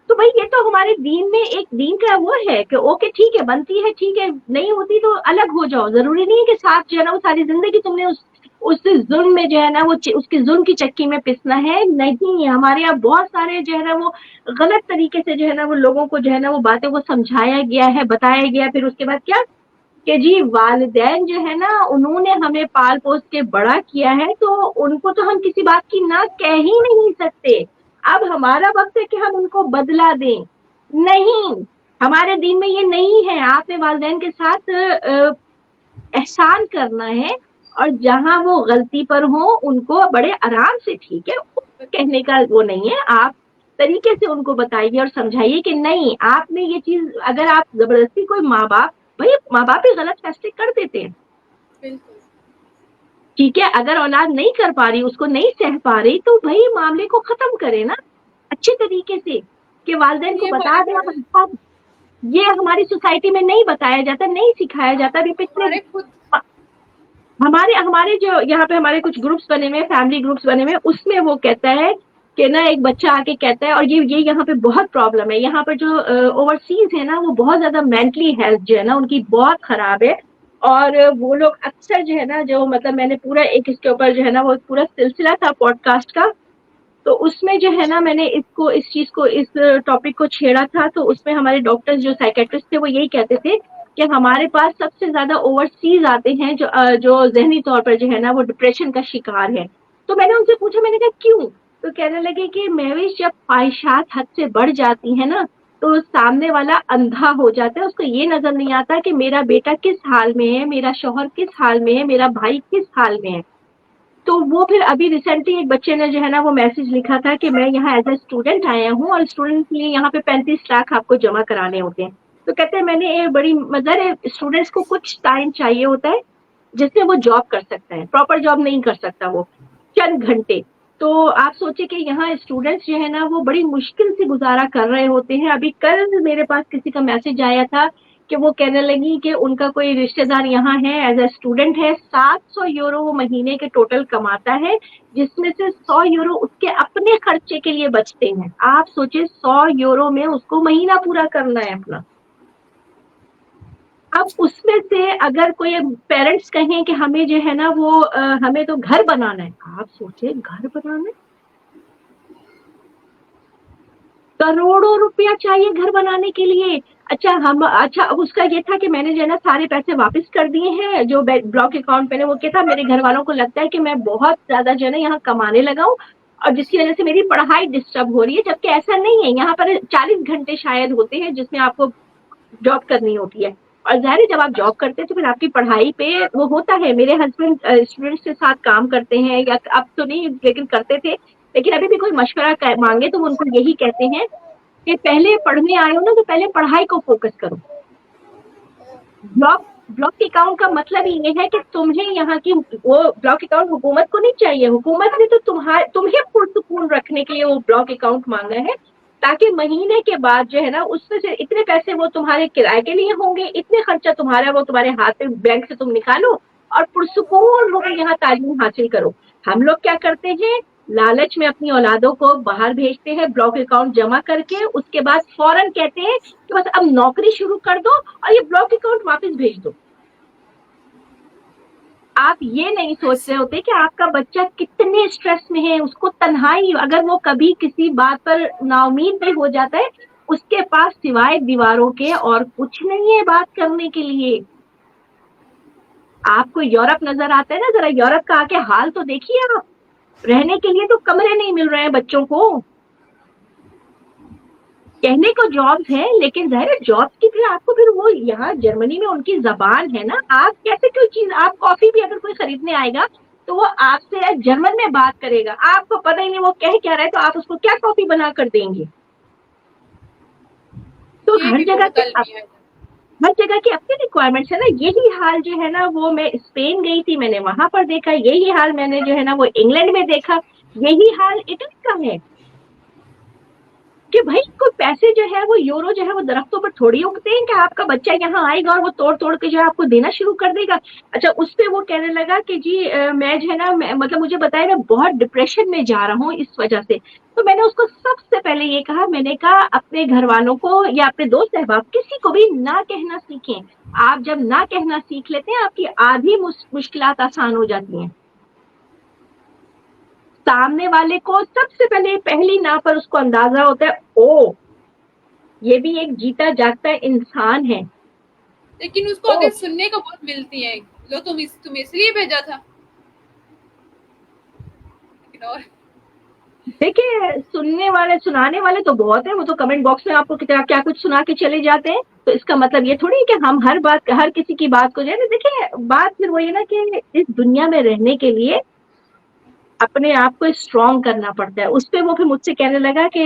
تو بھائی یہ تو ہمارے دین میں ایک دین کا وہ ہے کہ اوکے ٹھیک ہے، بنتی ہے ٹھیک ہے، نہیں ہوتی تو الگ ہو جاؤ. ضروری نہیں ہے کہ ساتھ جو ہے نا وہ ساری زندگی تم نے اس ظلم میں جو ہے نا وہ اس کی ظلم کی چکی میں پسنا ہے. نہیں، ہمارے یہاں بہت سارے جو ہے نا وہ غلط طریقے سے جو ہے نا وہ لوگوں کو جو ہے نا وہ باتوں کو سمجھایا گیا ہے، بتایا گیا. پھر اس کے بعد کیا کہ جی والدین جو ہے نا انہوں نے ہمیں پال پوس کے بڑا کیا ہے تو ان کو تو ہم کسی بات کی نہ کہہ ہی نہیں سکتے. اب ہمارا وقت ہے کہ ہم ان کو بدلا دیں. نہیں، ہمارے دین میں یہ نہیں ہے. آپ نے والدین کے ساتھ احسان کرنا ہے اور جہاں وہ غلطی پر ہوں ان کو بڑے آرام سے، ٹھیک ہے کہنے کا وہ نہیں ہے، آپ طریقے سے ان کو بتائیے اور سمجھائیے کہ نہیں آپ نے یہ چیز، اگر آپ زبردستی کوئی بھائی ماں باپ بھی غلط فیصلے کر دیتے ہیں، بالکل. ٹھیک ہے، اگر اولاد نہیں کر پا رہی، اس کو نہیں سہ پا رہی تو بھائی معاملے کو ختم کرے نا اچھے طریقے سے کہ والدین کو یہ بتا بات ہے. دیں. یہ ہماری سوسائٹی میں نہیں بتایا جاتا، نہیں سکھایا جاتا. ابھی پچھلے ہمارے خود ہمارے ہمارے جو یہاں پہ ہمارے کچھ گروپس بنے ہوئے ہیں، فیملی گروپس بنے ہوئے ہیں، اس میں وہ کہتا ہے کہ نا ایک بچہ آ کے کہتا ہے، اور یہ یہاں پہ بہت پرابلم ہے، یہاں پر جو اوورسیز ہے نا وہ بہت زیادہ مینٹلی ہیلتھ جو ہے نا ان کی بہت خراب ہے، اور وہ لوگ اکثر جو ہے نا جو مطلب میں نے پورا ایک اس کے اوپر جو ہے نا وہ پورا سلسلہ تھا پوڈ کاسٹ کا، تو اس میں جو ہے نا میں نے اس چیز کو اس ٹاپک کو چھیڑا تھا، تو اس میں ہمارے ڈاکٹر جو سائیکیٹرسٹ تھے وہ یہی کہتے تھے کہ ہمارے پاس سب سے زیادہ اوورسیز آتے ہیں جو ذہنی طور پر جو ہے نا وہ ڈپریشن کا شکار ہے. تو میں نے ان سے پوچھا، میں نے کہا کیوں؟ تو کہنے لگے کہ محوش جب خواہشات حد سے بڑھ جاتی ہیں نا تو سامنے والا اندھا ہو جاتا ہے، اس کو یہ نظر نہیں آتا کہ میرا بیٹا کس حال میں ہے، میرا شوہر کس حال میں ہے، میرا بھائی کس حال میں ہے. تو وہ پھر ابھی ریسنٹلی ایک بچے نے جو ہے نا وہ میسج لکھا تھا کہ میں یہاں ایز اے اسٹوڈنٹ آیا ہوں، اور اسٹوڈنٹ کے لیے یہاں پہ 35 لاکھ آپ کو جمع کرانے ہوتے ہیں. تو کہتے ہیں میں نے ایک بڑی مدر ہے، اسٹوڈینٹس کو کچھ ٹائم چاہیے ہوتا ہے جس سے وہ جاب کر سکتا ہے، پراپر جاب نہیں کر سکتا وہ چند گھنٹے. تو آپ سوچے کہ یہاں اسٹوڈینٹس جو ہے نا وہ بڑی مشکل سے گزارا کر رہے ہوتے ہیں. ابھی کل میرے پاس کسی کا میسج آیا تھا کہ وہ کہنے لگی کہ ان کا کوئی رشتہ دار یہاں ہے، ایز اے اسٹوڈنٹ ہے، 700 یورو وہ مہینے کے ٹوٹل کماتا ہے، جس میں سے 100 یورو اس کے اپنے خرچے کے لیے بچتے ہیں. آپ سوچے 100 یورو میں اس کو مہینہ پورا کرنا ہے اپنا. اب اس میں سے اگر کوئی پیرنٹس کہیں کہ ہمیں جو ہے نا وہ ہمیں تو گھر بنانا ہے، آپ سوچے گھر بنانا ہے، کروڑوں روپیہ چاہیے گھر بنانے کے لیے. اچھا اب اس کا یہ تھا کہ میں نے جو ہے نا سارے پیسے واپس کر دیے ہیں جو بلاک اکاؤنٹ میں نے وہ کیا تھا. میرے گھر والوں کو لگتا ہے کہ میں بہت زیادہ جو ہے نا یہاں کمانے لگا ہوں، اور جس کی وجہ سے میری پڑھائی ڈسٹرب ہو رہی ہے، جبکہ ایسا نہیں ہے. یہاں پر 40 گھنٹے شاید ہوتے ہیں جس میں آپ کو جاب کرنی ہوتی ہے، اور ظاہر ہے جب آپ جاب کرتے ہیں تو پھر آپ کی پڑھائی پہ وہ ہوتا ہے. میرے ہسبینڈ اسٹوڈینٹس کے ساتھ کام کرتے ہیں، یا اب تو نہیں لیکن کرتے تھے، لیکن ابھی بھی کوئی مشورہ مانگے تو وہ ان کو یہی کہتے ہیں کہ پہلے پڑھنے آئے ہو نا تو پہلے پڑھائی کو فوکس کرو. بلاک اکاؤنٹ کا مطلب یہ ہے کہ تمہیں یہاں کی وہ بلاک اکاؤنٹ حکومت کو نہیں چاہیے، حکومت نے تو تمہیں پرسکون رکھنے کے لیے وہ بلاک اکاؤنٹ مانگا ہے، تاکہ مہینے کے بعد جو ہے نا اس میں سے اتنے پیسے وہ تمہارے کرائے کے لیے ہوں گے، اتنے خرچہ تمہارا وہ تمہارے ہاتھ میں بینک سے تم نکالو اور پرسکون ہو کے یہاں تعلیم حاصل کرو. ہم لوگ کیا کرتے ہیں، لالچ میں اپنی اولادوں کو باہر بھیجتے ہیں بلاک اکاؤنٹ جمع کر کے، اس کے بعد فوراً کہتے ہیں کہ بس اب نوکری شروع کر دو اور یہ بلاک اکاؤنٹ واپس بھیج دو. آپ یہ نہیں سوچ رہے ہوتے کہ آپ کا بچہ کتنے اسٹریس میں ہے، اس کو تنہائی، اگر وہ کبھی کسی بات پر نا امید بھی ہو جاتا ہے، اس کے پاس سوائے دیواروں کے اور کچھ نہیں ہے بات کرنے کے لیے. آپ کو یورپ نظر آتا ہے نا، ذرا یورپ کا آ کے حال تو دیکھیے آپ. رہنے کے لیے تو کمرے نہیں مل رہے ہیں بچوں کو. کہنے کو جابس ہیں لیکن ظاہر ہے جابس کی پھر آپ کو پھر وہ یہاں جرمنی میں ان کی زبان ہے نا. آپ کیسے کوئی چیز، آپ کافی بھی اگر کوئی خریدنے آئے گا تو وہ آپ سے جرمن میں بات کرے گا، آپ کو پتہ ہی نہیں وہ کیا رہا ہے، تو آپ اس کو کیا کافی بنا کر دیں گے. تو یہ ہر بھی جگہ بہت کے المیہ ہے. ہر جگہ کی اپنی ریکوائرمنٹس ہے نا. یہی حال جو ہے نا وہ میں اسپین گئی تھی، میں نے وہاں پر دیکھا. یہی حال میں نے جو ہے نا وہ انگلینڈ میں دیکھا. یہی حال اٹلی کا ہے کہ بھائی کوئی پیسے جو ہے وہ یورو جو ہے وہ درختوں پر تھوڑی اگتے ہیں کہ آپ کا بچہ یہاں آئے گا اور وہ توڑ توڑ کے جو ہے آپ کو دینا شروع کر دے گا. اچھا اس پہ وہ کہنے لگا کہ جی میں جو ہے نا مطلب مجھے بتایا میں بہت ڈپریشن میں جا رہا ہوں اس وجہ سے. تو میں نے اس کو سب سے پہلے یہ کہا، میں نے کہا اپنے گھر والوں کو یا اپنے دوست احباب کسی کو بھی نہ کہنا سیکھیں. آپ جب نہ کہنا سیکھ لیتے ہیں آپ کی آدھی مشکلات آسان ہو جاتی ہیں. سامنے والے کو سب سے پہلے پہلی نا پر اس کو اندازہ ہوتا ہے او یہ بھی ایک جیتا جاگتا انسان ہے. لیکن اس کو او اگر سننے کو بہت ملتی ہے، لو تم اس لیے بھیجا تھا. اور دیکھیں سنانے والے تو بہت ہیں، وہ تو کمنٹ باکس میں آپ کو کیا کچھ سنا کے چلے جاتے ہیں. تو اس کا مطلب یہ تھوڑی ہے کہ ہم ہر کسی کی بات کو جو ہے نا، دیکھیں بات پھر وہی نا کہ اس دنیا میں رہنے کے لیے اپنے آپ کو اسٹرانگ کرنا پڑتا ہے. اس پہ وہ پھر مجھ سے کہنے لگا کہ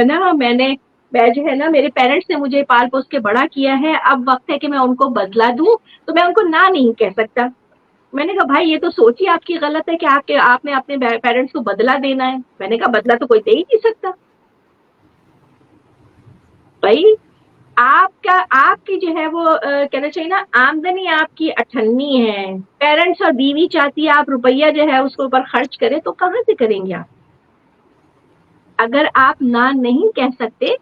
نا میں جو ہے نا میرے پیرنٹس نے مجھے پال پوس کے بڑا کیا ہے، اب وقت ہے کہ میں ان کو بدلا دوں، تو میں ان کو نہ نہیں کہہ سکتا. میں نے کہا بھائی یہ تو سوچ ہی آپ کی غلط ہے کہ آپ نے اپنے پیرنٹس کو بدلا دینا ہے. میں نے کہا بدلا تو کوئی دے ہی نہیں سکتا بھائی. آپ کی جو ہے وہ کہنا چاہیے نا آمدنی آپ کی 98 ہے، پیرنٹس اور بیوی چاہتی ہے آپ روپیہ جو ہے اس کے اوپر خرچ کریں، تو کہاں سے کریں گے آپ؟ اگر آپ نہ نہیں کہہ سکتے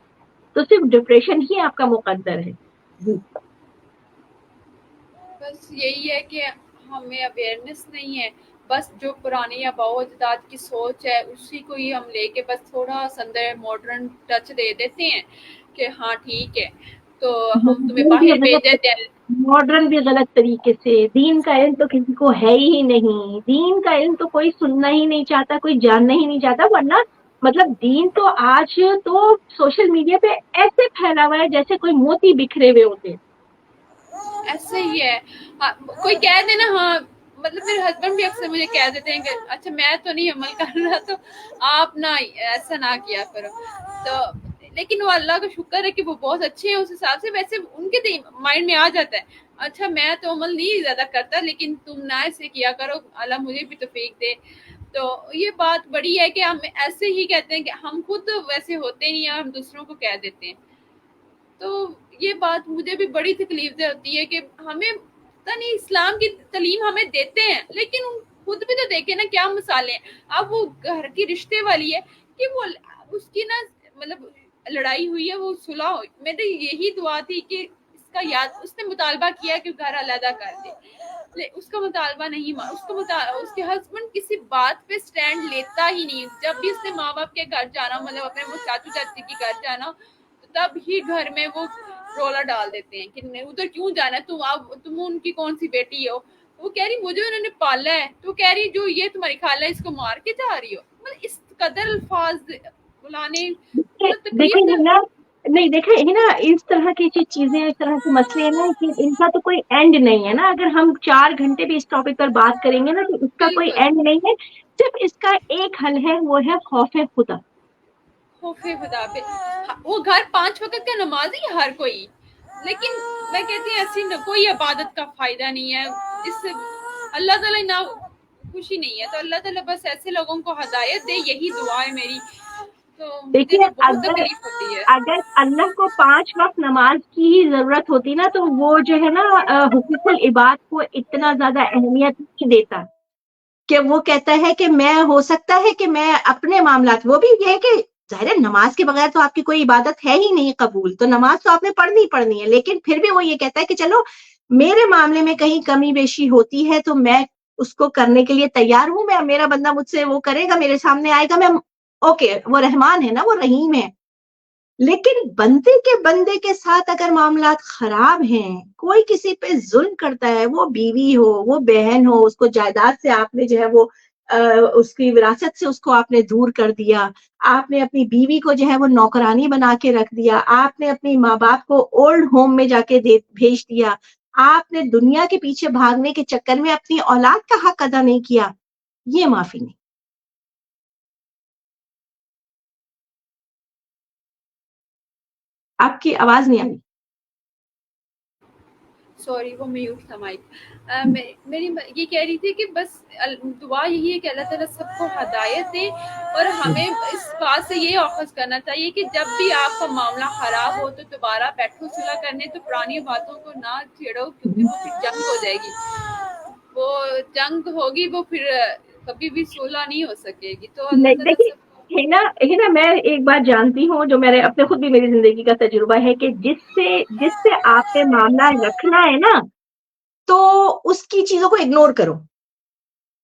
تو صرف ڈپریشن ہی آپ کا مقدر ہے. جی بس یہی ہے کہ ہمیں اویئرنیس نہیں ہے، بس جو پرانی آباء و اجداد کی سوچ ہے اسی کو ہی ہم لے کے بس تھوڑا سا اندر ماڈرن ٹچ دے دیتے ہیں کہ ہاں ٹھیک ہے تو ہم تمہیں باہر بھیج دیتے ہیں. ماڈرن بھی غلط طریقے سے. دین کا علم تو کسی کو ہے ہی نہیں، دین کا علم تو کوئی سننا ہی نہیں چاہتا، کوئی جاننا ہی نہیں چاہتا. ورنہ مطلب دین تو آج تو سوشل میڈیا پہ ایسے پھیلا ہوا ہے جیسے کوئی موتی بکھرے ہوئے ہوتے. ایسے ہی ہے. کوئی کہہ دے نا، ہاں مطلب میرے ہسبینڈ بھی اکثر مجھے کہہ دیتے ہیں کہ اچھا میں تو نہیں عمل کر رہا تو آپ نہ ایسا نہ کیا کرو. تو لیکن وہ اللہ کا شکر ہے کہ وہ بہت اچھے ہیں اس حساب سے. ویسے ان کے مائنڈ میں آ جاتا ہے اچھا میں تو عمل نہیں زیادہ کرتا لیکن تم نہ ایسے کیا کرو، اللہ مجھے بھی توفیق دے. تو یہ بات بڑی ہے کہ ہم ایسے ہی کہتے ہیں کہ ہم خود ویسے ہوتے نہیں ہیں، ہم دوسروں کو کہہ دیتے ہیں. تو یہ بات مجھے بھی بڑی تکلیف دہ ہوتی ہے کہ ہمیں پتہ نہیں اسلام کی تعلیم ہمیں دیتے ہیں لیکن خود بھی تو دیکھیں نا کیا مثالیں ہیں. اب وہ گھر کی رشتے والی ہے کہ وہ اس کی نا مطلب لڑائی ہوئی ہے، وہ صلح ہوئی. میری یہی دعا تھی کہ اس نے مطالبہ کیا کہ گھر علیحدہ کر دے، اس کا مطالبہ نہیں اس کے ہسبینڈ کسی بات پہ سٹینڈ لیتا ہی نہیں. جب بھی اس نے ماں باپ کے گھر جانا، مطلب اپنے وہ چاچو چاچی کے گھر جانا، تب ہی گھر میں وہ رولا ڈال دیتے ہیں کہ ادھر کیوں جانا ہے، تم ان کی کون سی بیٹی ہو. وہ کہہ رہی مجھے انہوں نے پالا ہے، تو کہہ رہی جو یہ تمہاری خالہ ہے اس کو مار کے جا رہی ہو. مطلب اس قدر الفاظ بلانے مطلب دیکھیں تکلیف. نا، نہیں دیکھیں ہے نا اس طرح کی چیزیں، اس طرح کے مسئلے ہیں نا کہ ان کا تو کوئی اینڈ نہیں ہے نا. اگر ہم 4 گھنٹے بھی اس ٹاپک پر بات کریں گے نا تو اس کا کوئی بالکل اینڈ نہیں ہے. صرف اس کا ایک حل ہے، وہ ہے خوف خدا. خوف خدا پہ وہ گھر 5 وقت کا نمازی ہے ہر کوئی، لیکن میں کہتی ہوں ایسی کوئی عبادت کا فائدہ نہیں ہے جس سے اللہ تعالیٰ نہ خوشی نہیں ہے. تو اللہ تعالیٰ بس ایسے لوگوں کو ہدایت دے، یہی دعا ہے میری. تو مجھے دیکھیے تو بہت اگر تکلیف ہوتی ہے. اگر اللہ کو 5 وقت نماز کی ہی ضرورت ہوتی نا تو وہ جو ہے نا حقوق العباد کو اتنا زیادہ اہمیت نہیں دیتا. کہ وہ کہتا ہے کہ میں ہو سکتا ہے کہ میں اپنے معاملات، وہ بھی یہ ہے کہ ظاہر ہے نماز کے بغیر تو آپ کی کوئی عبادت ہے ہی نہیں قبول، تو نماز تو آپ نے پڑھنی ہے. لیکن پھر بھی وہ یہ کہتا ہے کہ چلو میرے معاملے میں کہیں کمی بیشی ہوتی ہے تو میں اس کو کرنے کے لیے تیار ہوں. میرا بندہ مجھ سے وہ کرے گا، میرے سامنے آئے گا، میں اوکے. وہ رحمان ہے نا، وہ رحیم ہے. لیکن بندے کے ساتھ اگر معاملات خراب ہیں، کوئی کسی پہ ظلم کرتا ہے، وہ بیوی ہو، وہ بہن ہو، اس کو جائیداد سے آپ نے جو ہے وہ اس کی وراثت سے اس کو آپ نے دور کر دیا، آپ نے اپنی بیوی کو جو ہے وہ نوکرانی بنا کے رکھ دیا، آپ نے اپنی ماں باپ کو اولڈ ہوم میں جا کے بھیج دیا، آپ نے دنیا کے پیچھے بھاگنے کے چکر میں اپنی اولاد کا حق ادا نہیں کیا، یہ معافی نہیں. آپ کی آواز نہیں آئی. سوری وہ میوٹ تھا مائک. میری یہ کہہ رہی تھی کہ بس دعا یہی ہے کہ اللہ تعالیٰ سب کو ہدایت دے، اور ہمیں اس بات سے یہ اخذ کرنا چاہیے کہ جب بھی آپ کا معاملہ خراب ہو تو دوبارہ بیٹھو صلح کرنے. تو پرانی باتوں کو نہ چھیڑو کیونکہ وہ پھر جنگ ہو جائے گی. وہ جنگ ہوگی، وہ پھر کبھی بھی صلح نہیں ہو سکے گی. تو اللہ تعالیٰ دیکھیے سب کو ہے نا میں ایک بات جانتی ہوں جو میرے اپنے خود بھی میری زندگی کا تجربہ ہے کہ جس سے آپ نے معاملہ رکھنا ہے نا تو اس کی چیزوں کو اگنور کرو.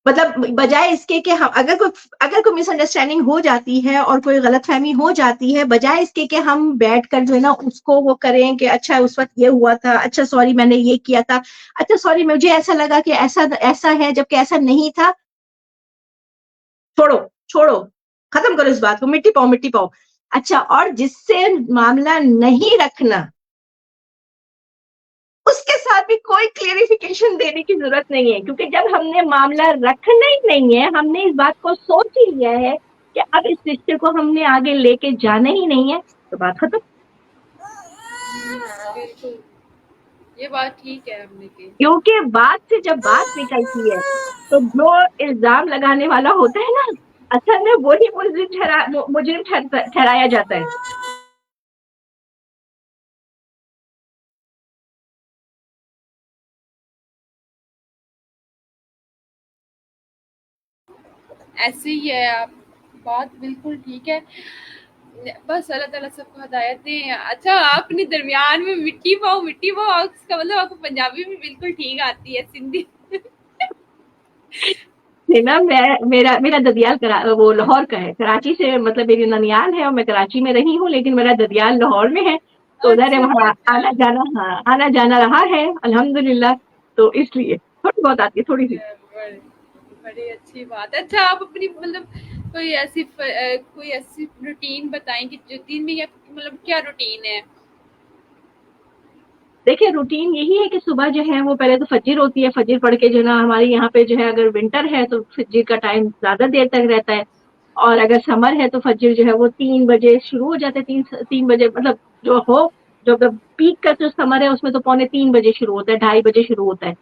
مطلب بجائے اس کے کہ ہم اگر کوئی مس انڈرسٹینڈنگ ہو جاتی ہے اور کوئی غلط فہمی ہو جاتی ہے، بجائے اس کے کہ ہم بیٹھ کر جو ہے نا اس کو وہ کریں کہ اچھا اس وقت یہ ہوا تھا، اچھا سوری میں نے یہ کیا تھا، اچھا سوری مجھے ایسا لگا کہ ایسا ہے جبکہ ایسا نہیں تھا. چھوڑو ختم کرو اس بات کو، مٹی پاؤ. اچھا، اور جس سے معاملہ نہیں رکھنا اس کے ساتھ بھی کوئی کلیریفیکیشن دینے کی ضرورت نہیں ہے، کیونکہ جب ہم نے معاملہ رکھنا ہی نہیں ہے، ہم نے اس بات کو سوچ ہی لیا ہے کہ اب اس رشتے کو ہم نے آگے لے کے جانا ہی نہیں ہے، تو بات ختم. بالکل یہ بات ٹھیک ہے ہم نے کی. کیونکہ بات سے جب بات نکلتی ہے تو جو الزام لگانے والا ہوتا ہے نا، اصل میں وہی مجرم ٹھہرایا جاتا ہے. ایسے ہی ہے آپ بات بالکل ٹھیک ہے. بس اللہ تعالیٰ سب کو ہدایت دیں. اچھا آپ اپنے درمیان میں مٹی پاؤ اس کا مطلب آپ کو پنجابی میں بالکل ٹھیک آتی ہے, سندھی نہیں نا, میرا میرا ددیال وہ لاہور کا ہے, کراچی سے مطلب میری ننیال ہے اور میں کراچی میں رہی ہوں, لیکن میرا ددیال لاہور میں ہے, تو ادھر اچھا وہاں اچھا آنا جانا, ہاں آنا جانا رہا ہے الحمدللہ, تو اس لیے تھوڑی بہت آتی ہے, تھوڑی سی. بڑی اچھی بات ہے. اچھا آپ اپنی مطلب کوئی ایسی روٹین بتائیں کہ جو دن میں مطلب کیا روٹین ہے؟ دیکھیں روٹین یہی ہے کہ صبح جو ہے وہ پہلے تو فجر ہوتی ہے, فجر پڑھ کے جو ہے نا ہمارے یہاں پہ جو ہے اگر ونٹر ہے تو فجر کا ٹائم زیادہ دیر تک رہتا ہے, اور اگر سمر ہے تو فجر جو ہے وہ 3 بجے شروع ہو جاتے ہیں, 3 بجے مطلب جو پیک کا جو سمر ہے اس میں تو 2:45 بجے شروع ہوتا ہے, 2:30 بجے شروع ہوتا ہے.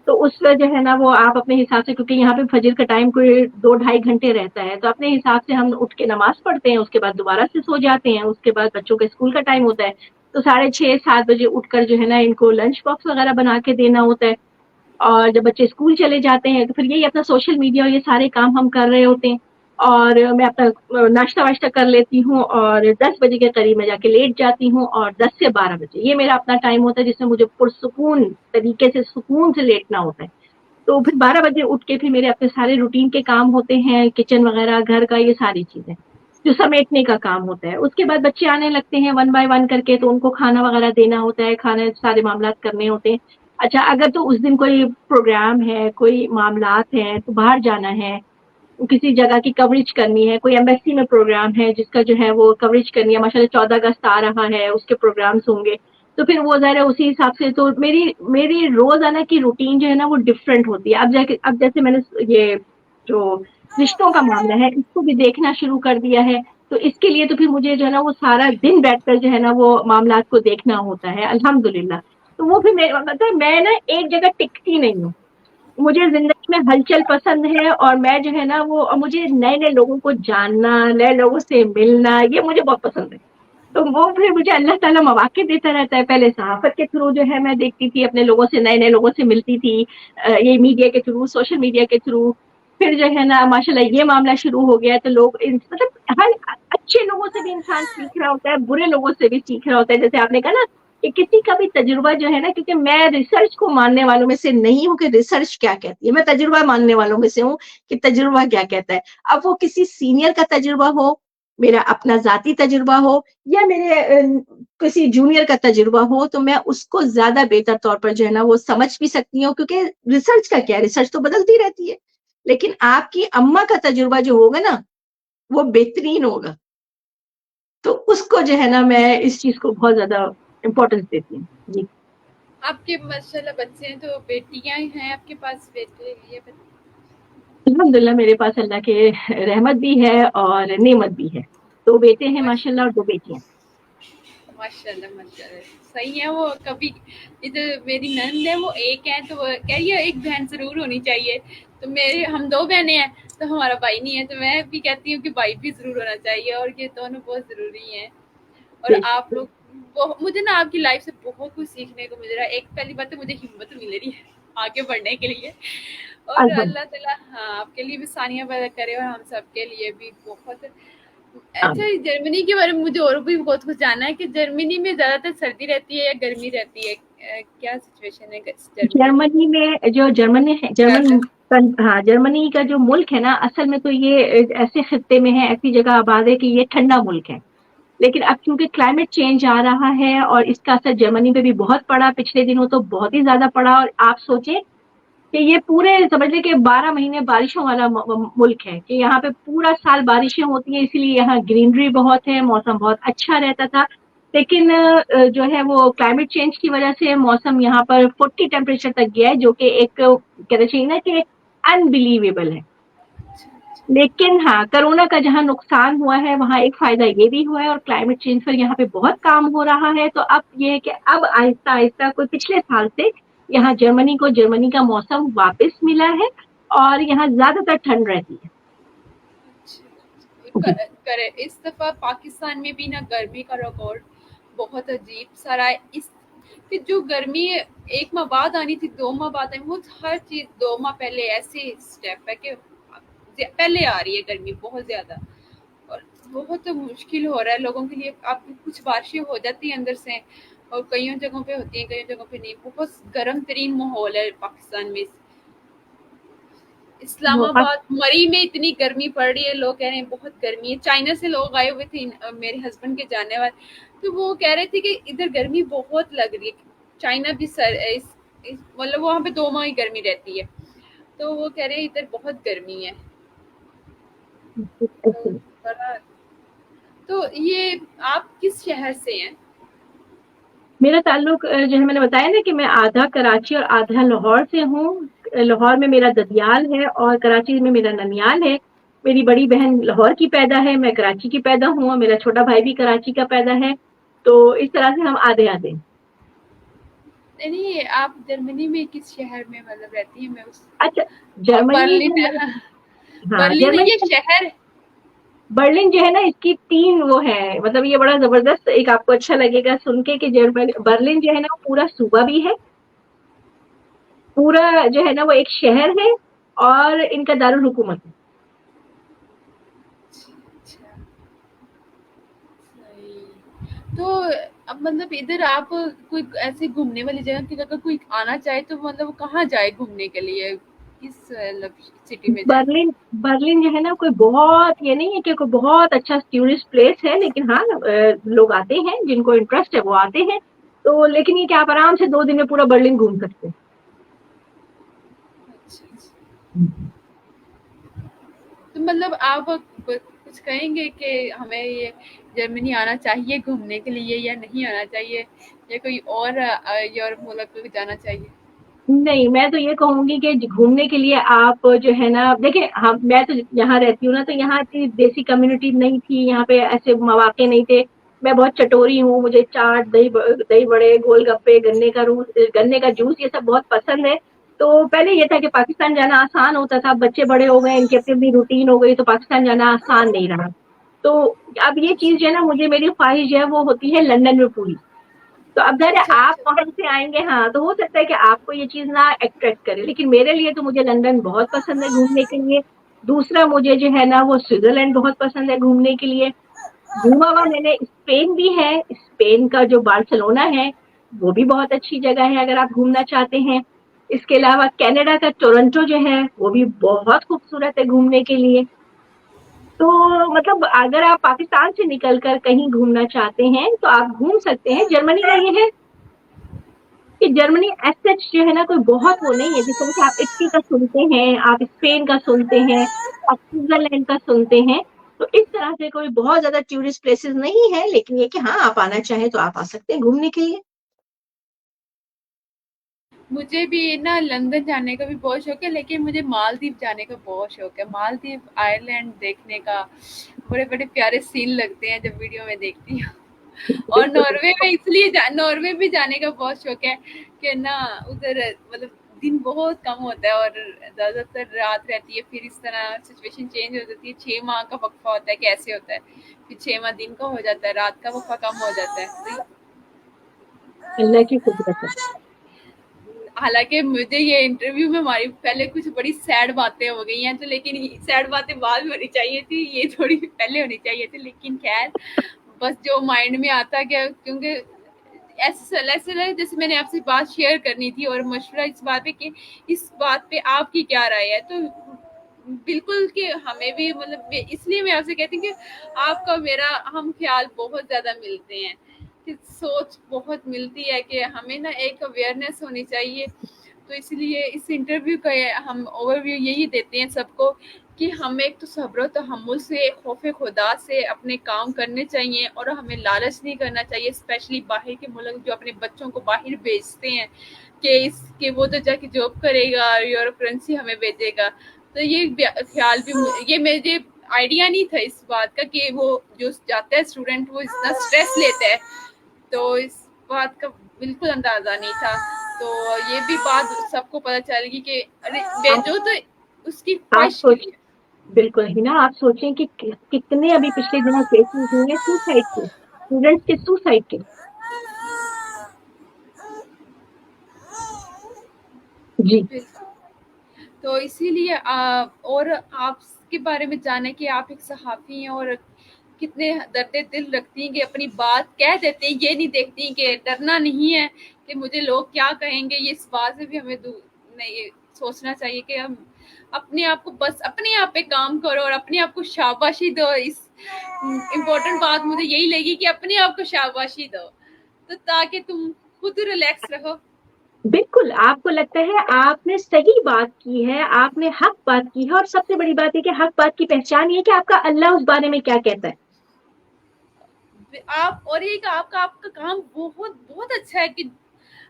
تو اس میں جو ہے نا وہ آپ اپنے حساب سے, کیونکہ یہاں پہ فجر کا ٹائم کوئی 2-2.5 گھنٹے رہتا ہے, تو اپنے حساب سے ہم اٹھ کے نماز پڑھتے ہیں, اس کے بعد دوبارہ سے سو جاتے ہیں. اس کے بعد بچوں کے اسکول کا ٹائم ہوتا ہے, تو 6:30-7 بجے اٹھ کر جو ہے نا ان کو لنچ باکس وغیرہ بنا کے دینا ہوتا ہے. اور جب بچے اسکول چلے جاتے ہیں تو پھر یہی اپنا سوشل میڈیا اور یہ سارے کام ہم کر رہے ہوتے ہیں, اور میں اپنا ناشتہ واشتہ کر لیتی ہوں, اور 10 بجے کے قریب میں جا کے لیٹ جاتی ہوں, اور 10 سے 12 بجے یہ میرا اپنا ٹائم ہوتا ہے جس میں مجھے پرسکون طریقے سے سکون سے لیٹنا ہوتا ہے. تو پھر 12 بجے اٹھ کے پھر میرے اپنے سارے روٹین کے کام ہوتے ہیں, کچن وغیرہ گھر کا یہ ساری چیزیں جو سمیٹنے کا کام ہوتا ہے. اس کے بعد بچے آنے لگتے ہیں 1 by 1 کر کے, تو ان کو کھانا وغیرہ دینا ہوتا ہے, کھانے سارے معاملات کرنے ہوتے ہیں. اچھا اگر تو اس دن کوئی پروگرام ہے, کوئی معاملات ہیں, تو باہر جانا ہے, کسی جگہ کی کوریج کرنی ہے, کوئی ایمبیسی میں پروگرام ہے جس کا جو ہے وہ کوریج کرنی ہے, ماشاءاللہ 14 اگست آ رہا ہے, اس کے پروگرامس ہوں گے, تو پھر وہ ظاہر ہے اسی حساب سے. تو میری روزانہ کی روٹین جو ہے نا وہ ڈفرینٹ ہوتی ہے. اب جیسے میں نے یہ جو رشتوں کا معاملہ ہے اس کو بھی دیکھنا شروع کر دیا ہے, تو اس کے لیے تو پھر مجھے جو ہے نا وہ سارا دن بیٹھ کر جو ہے نا وہ معاملات کو دیکھنا ہوتا ہے الحمدللہ. تو وہ پھر مطلب میں نا ایک جگہ ٹکتی نہیں ہوں, مجھے زندگی میں ہلچل پسند ہے, اور میں جو ہے نا وہ مجھے نئے نئے لوگوں کو جاننا, نئے لوگوں سے ملنا, یہ مجھے بہت پسند ہے. تو وہ پھر مجھے اللہ تعالیٰ مواقع دیتا رہتا ہے. پہلے صحافت کے تھرو جو ہے میں دیکھتی تھی اپنے لوگوں سے, نئے نئے لوگوں سے ملتی تھی, یہ میڈیا کے تھرو, سوشل میڈیا کے تھرو. پھر جو ہے نا ماشاءاللہ یہ معاملہ شروع ہو گیا, تو لوگ مطلب ہر اچھے لوگوں سے بھی انسان سیکھ رہا ہوتا ہے, برے لوگوں سے بھی سیکھ رہا ہوتا ہے. جیسے آپ نے کہا نا کہ کسی کا بھی تجربہ جو ہے نا, کیونکہ میں ریسرچ کو ماننے والوں میں سے نہیں ہوں کہ ریسرچ کیا کہتی ہے, میں تجربہ ماننے والوں میں سے ہوں کہ تجربہ کیا کہتا ہے. اب وہ کسی سینئر کا تجربہ ہو, میرا اپنا ذاتی تجربہ ہو, یا میرے کسی جونیئر کا تجربہ ہو, تو میں اس کو زیادہ بہتر طور پر جو ہے نا وہ سمجھ بھی سکتی ہوں, کیونکہ ریسرچ کا کیا ہے, ریسرچ تو بدلتی رہتی ہے. لیکن آپ کی اماں کا تجربہ جو ہوگا نا وہ بہترین ہوگا, تو اس کو جو ہے نا میں اس چیز کو بہت زیادہ امپورٹنس دیتی ہوں. جی آپ کے ماشاءاللہ بچے ہیں, تو بیٹیاں ہیں آپ کے پاس, بیٹے یہ الحمدللہ میرے پاس اللہ کے رحمت بھی ہے اور نعمت بھی ہے. 2 بیٹے ہیں ماشاءاللہ, اور 2 بیٹیاں. ماشاءاللہ صحیح ہے. وہ کبھی ادھر میری نند ہے, وہ ایک ہے, تو وہ کہہ رہی ہے ایک بہن ضرور ہونی چاہیے. تو ہم 2 بہنیں ہیں, تو ہمارا بھائی نہیں ہے, تو میں بھی کہتی ہوں کہ بھائی بھی ضرور ہونا چاہیے, اور یہ دونوں بہت ضروری ہیں. اور آپ لوگ مجھے نا آپ کی لائف سے بہت کچھ سیکھنے کو مل رہا ہے. ایک پہلی بات تو مجھے ہمت مل رہی ہے آگے بڑھنے کے لیے, اور اللہ تعالیٰ آپ کے لیے بھی ثانیہ پیدا کرے, اور ہم سب کے لیے بھی بہت اچھا. جرمنی کے بارے میں مجھے اور بھی بہت کچھ جاننا ہے, کہ جرمنی میں زیادہ تر سردی رہتی ہے یا گرمی رہتی ہے, کیا سچویشن ہے جرمنی میں؟ جرمنی میں جو جرمنی کا جو ملک ہے نا, اصل میں تو یہ ایسے خطے میں ہے, ایسی جگہ آباد ہے کہ یہ ٹھنڈا ملک ہے. لیکن اب کیونکہ کلائمیٹ چینج آ رہا ہے, اور اس کا اثر جرمنی پہ بھی بہت پڑا, پچھلے دنوں تو بہت ہی زیادہ پڑا. اور آپ سوچیں کہ یہ پورے سمجھ لیں کہ 12 مہینے بارشوں والا ملک ہے, کہ یہاں پہ پورا سال بارشیں ہوتی ہیں, اسی لیے یہاں گرینری بہت ہے, موسم بہت اچھا رہتا تھا. لیکن جو ہے وہ کلائمیٹ چینج کی وجہ سے موسم یہاں پر 40 ٹیمپریچر تک گیا ہے, جو کہ ایک کہنا چاہیے نا کہ انبلیویبل ہے. لیکن ہاں, کرونا کا جہاں نقصان ہوا ہے وہاں ایک فائدہ یہ بھی ہوا ہے, اور کلائمیٹ چینج پر یہاں پہ بہت کام ہو رہا ہے. تو اب یہ ہے کہ اب آہستہ آہستہ کوئی پچھلے سال سے یہاں جرمنی کا موسم واپس ملا ہے, اور یہاں زیادہ تر ٹھنڈ رہتی ہے. جی کرے اس دفعہ پاکستان میں بھی نا گرمی کا ریکارڈ بہت عجیب سارا ہے. اس کہ جو گرمی 1 ماہ بعد آنی تھی, 2 ماہ بعد آنی, وہ ہر چیز 2 ماہ پہلے ایسے اسٹیپ ہے کہ پہلے آ رہی ہے گرمی بہت زیادہ، اور بہت مشکل ہو رہا ہے لوگوں کے لیے. اب کچھ بارشیں ہو جاتی ہیں اندر سے، اور کئیوں جگہوں پہ ہوتی ہیں، کئیوں جگہوں پہ نہیں. بہت گرم ترین ماحول ہے پاکستان میں. اسلام وہ آباد مری میں اتنی گرمی پڑ رہی ہے، لوگ کہہ رہے ہیں بہت گرمی ہے. چائنا سے لوگ آئے ہوئے تھے میرے ہسبینڈ کے جانے والے، تو وہ کہہ رہے تھے کہ ادھر گرمی بہت لگ رہی ہے. چائنا بھی مطلب وہاں پہ 2 ماہ ہی گرمی رہتی ہے، تو وہ کہہ رہے ہیں ادھر بہت گرمی ہے. تو بڑا تو یہ آپ کس شہر سے ہیں؟ میرا تعلق جو ہے میں نے بتایا نا کہ میں آدھا کراچی اور آدھا لاہور سے ہوں. لاہور میں میرا ددیال ہے اور کراچی میں میرا ننیال ہے. میری بڑی بہن لاہور کی پیدا ہے، میں کراچی کی پیدا ہوں، اور میرا چھوٹا بھائی بھی کراچی کا پیدا ہے. تو اس طرح سے ہم آدھے آدھے. نہیں، آپ جرمنی میں کس شہر میں مطلب رہتی ہیں؟ میں اچھا، جرمنی برلن. جو ہے، ہاں برلن ہے یہ جرمنی، شہر؟ برلن جو ہے نا اس کی 3 وہ ہے، مطلب یہ بڑا زبردست ایک آپ کو اچھا لگے گا سن کے کہ برلن جو ہے نا وہ پورا صوبہ بھی ہے، پورا جو ہے نا وہ ایک شہر ہے، اور ان کا دارالحکومت ہے. اچھا، صحیح. تو اب مطلب ادھر آپ کوئی ایسی گھومنے والی جگہ کی اگر کوئی آنا چاہے تو مطلب کہاں جائے گھومنے کے لیے؟ کس مطلب سٹی میں جائے؟ برلن جو ہے نا کوئی بہت یہ نہیں ہے کہ کوئی بہت اچھا ٹورسٹ پلیس ہے، لیکن ہاں لوگ آتے ہیں جن کو انٹرسٹ ہے وہ آتے ہیں. تو لیکن یہ کہ آپ آرام سے 2 دن میں پورا برلن گھوم سکتے ہیں. اچھا اچھا. تو مطلب آپ کچھ کہیں گے کہ ہمیں یہ جرمنی آنا چاہیے گھومنے کے لیے یا نہیں آنا چاہیے، یا کوئی اور یورپ ملک کو جانا چاہیے؟ نہیں، میں تو یہ کہوں گی کہ گھومنے کے لیے آپ جو ہے نا دیکھیں، میں تو یہاں رہتی ہوں نا، تو یہاں کی دیسی کمیونٹی نہیں تھی، یہاں پہ ایسے مواقع نہیں تھے. میں بہت چٹوری ہوں، مجھے چاٹ، دہی بڑے، گول گپے، گنے کا جوس یہ سب بہت پسند ہے. تو پہلے یہ تھا کہ پاکستان جانا آسان ہوتا تھا، بچے بڑے ہو گئے، ان کی اپنی اپنی روٹین ہو گئی، تو پاکستان جانا آسان نہیں رہا. تو اب یہ چیز جو ہے نا مجھے، میری خواہش جو ہے وہ ہوتی ہے لندن میں پوری. تو اب ظاہر ہے اچھا آپ اچھا. وہاں سے آئیں گے، ہاں تو ہو سکتا ہے کہ آپ کو یہ چیز نہ اٹریکٹ کرے، لیکن میرے لیے تو مجھے لندن بہت پسند ہے گھومنے کے لیے. دوسرا مجھے جو ہے نا وہ سوئٹزرلینڈ بہت پسند ہے گھومنے کے لیے. گھوما ہوا میں نے اسپین بھی ہے، اسپین کا جو بارسلونا ہے وہ بھی بہت اچھی جگہ ہے اگر آپ گھومنا چاہتے ہیں. اس کے علاوہ کینیڈا کا ٹورنٹو جو ہے وہ بھی بہت خوبصورت ہے گھومنے کے لیے. تو مطلب اگر آپ پاکستان سے نکل کر کہیں گھومنا چاہتے ہیں تو آپ گھوم سکتے ہیں. جرمنی کا یہ ہے کہ جرمنی ایز سچ جو ہے نا کوئی بہت وہ نہیں ہے، جیسے کہ آپ اٹلی کا سنتے ہیں، آپ اسپین کا سنتے ہیں، آپ سوئٹزرلینڈ کا سنتے ہیں. تو اس طرح سے کوئی بہت زیادہ ٹورسٹ پلیسز نہیں ہے، لیکن یہ کہ ہاں آپ آنا چاہیں تو آپ آ سکتے ہیں گھومنے کے لیے. مجھے بھی نا لندن جانے کا بھی بہت شوق ہے، لیکن مجھے مالدیپ جانے کا بہت شوق ہے. مالدیپ آئرلینڈ دیکھنے کا بڑے بڑے پیارے سین لگتے ہیں جب ویڈیو میں دیکھتی ہوں. اور بالکل ناروے میں اس لیے ناروے بھی جانے کا بہت شوق ہے کہ نا ادھر مطلب دن بہت کم ہوتا ہے اور زیادہ تر رات رہتی ہے. پھر اس طرح سچویشن چینج ہو جاتی ہے. 6 ماہ کا وقفہ ہوتا ہے، کیسے ہوتا ہے، پھر 6 ماہ دن کا ہو جاتا ہے، رات کا وقفہ کم ہو جاتا ہے. اللہ کی قدرت ہے. حالانکہ مجھے یہ انٹرویو میں ہماری پہلے کچھ بڑی سیڈ باتیں ہو گئی ہیں، تو لیکن سیڈ باتیں بعد میں ہونی چاہیے تھی، یہ تھوڑی پہلے ہونی چاہیے تھی. لیکن خیر، بس جو مائنڈ میں آتا کہ کیونکہ ایسے جیسے میں نے آپ سے بات شیئر کرنی تھی اور مشورہ اس بات پہ کہ اس بات پہ آپ کی کیا رائے ہے. تو بالکل کہ ہمیں بھی مطلب اس لیے میں آپ سے کہتی ہوں کہ آپ کا میرا ہم خیال بہت زیادہ ملتے ہیں، کہ سوچ بہت ملتی ہے کہ ہمیں نا ایک اویئرنیس ہونی چاہیے. تو اس لیے اس انٹرویو کا ہم اوور ویو یہی دیتے ہیں سب کو کہ ہمیں ایک تو صبر و تحمل سے، خوف خدا سے اپنے کام کرنے چاہیے، اور ہمیں لالچ نہیں کرنا چاہیے. اسپیشلی باہر کے ملک جو اپنے بچوں کو باہر بھیجتے ہیں کہ وہ تو جا کے جاب کرے گا، یورپ کرنسی ہمیں بھیجے گا. تو یہ خیال بھی یہ مجھے آئیڈیا نہیں تھا اس بات کا کہ وہ جو جاتا ہے اسٹوڈنٹ وہ اتنا اسٹریس لیتا ہے. تو اس بات کا بالکل اندازہ نہیں تھا. تو یہ بھی بات سب کو پتہ چلے گی کہ ارے آپ بیچو تو اس کی آپ خواہش کے سوچ لیے. بالکل ہی نا، آپ سوچیں کہ کتنے ابھی پچھلے دنوں کیسز ہوئے ہیں سوسائڈ کے، اسٹوڈنٹس کے سوسائڈ کے. جی. تو اسی لیے اور آپ کے بارے میں جانا کہ آپ ایک صحافی ہیں اور کتنے درد دل رکھتی ہیں کہ اپنی بات کہہ دیتے ہیں, یہ نہیں دیکھتی کہ ڈرنا نہیں ہے کہ مجھے لوگ کیا کہیں گے. یہ اس بات سے بھی ہمیں نہیں سوچنا چاہیے کہ ہم اپنے آپ کو بس اپنے آپ پہ کام کرو اور اپنے آپ کو شاباشی دو. اس امپورٹنٹ بات مجھے یہی لگی کہ اپنے آپ کو شاباشی دو تو تاکہ تم خود ریلیکس رہو. بالکل آپ کو لگتا ہے آپ نے صحیح بات کی ہے, آپ نے حق بات کی ہے, اور سب سے بڑی بات ہے کہ حق بات کی پہچان یہ ہے کہ آپ کا اللہ اس بارے میں کیا کہتا ہے. آپ اور یہ کہ آپ کا کام بہت بہت اچھا ہے کہ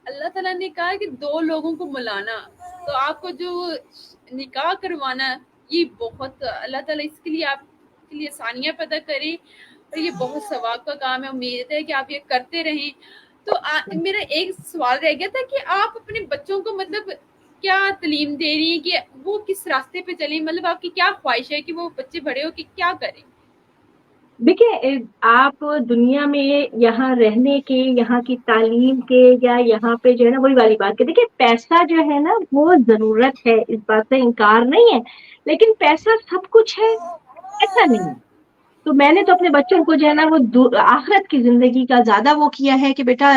اللہ تعالیٰ نے کہا کہ دو لوگوں کو ملانا, تو آپ کو جو نکاح کروانا یہ بہت اللہ تعالیٰ اس کے لیے آپ کے لیے آسانیاں پیدا کرے اور یہ بہت ثواب کا کام ہے. امید ہے کہ آپ یہ کرتے رہیں. تو میرا ایک سوال رہ گیا تھا کہ آپ اپنے بچوں کو مطلب کیا تعلیم دے رہی ہیں کہ وہ کس راستے پہ چلیں, مطلب آپ کی کیا خواہش ہے کہ وہ بچے بڑے ہو کہ کیا کریں؟ دیکھیں آپ دنیا میں یہاں رہنے کے, یہاں کی تعلیم کے, یا یہاں پہ جو ہے نا وہی والی بات کہ دیکھیں پیسہ جو ہے نا وہ ضرورت ہے, اس بات سے انکار نہیں ہے, لیکن پیسہ سب کچھ ہے ایسا نہیں ہے. تو میں نے تو اپنے بچوں کو جو ہے نا وہ آخرت کی زندگی کا زیادہ وہ کیا ہے کہ بیٹا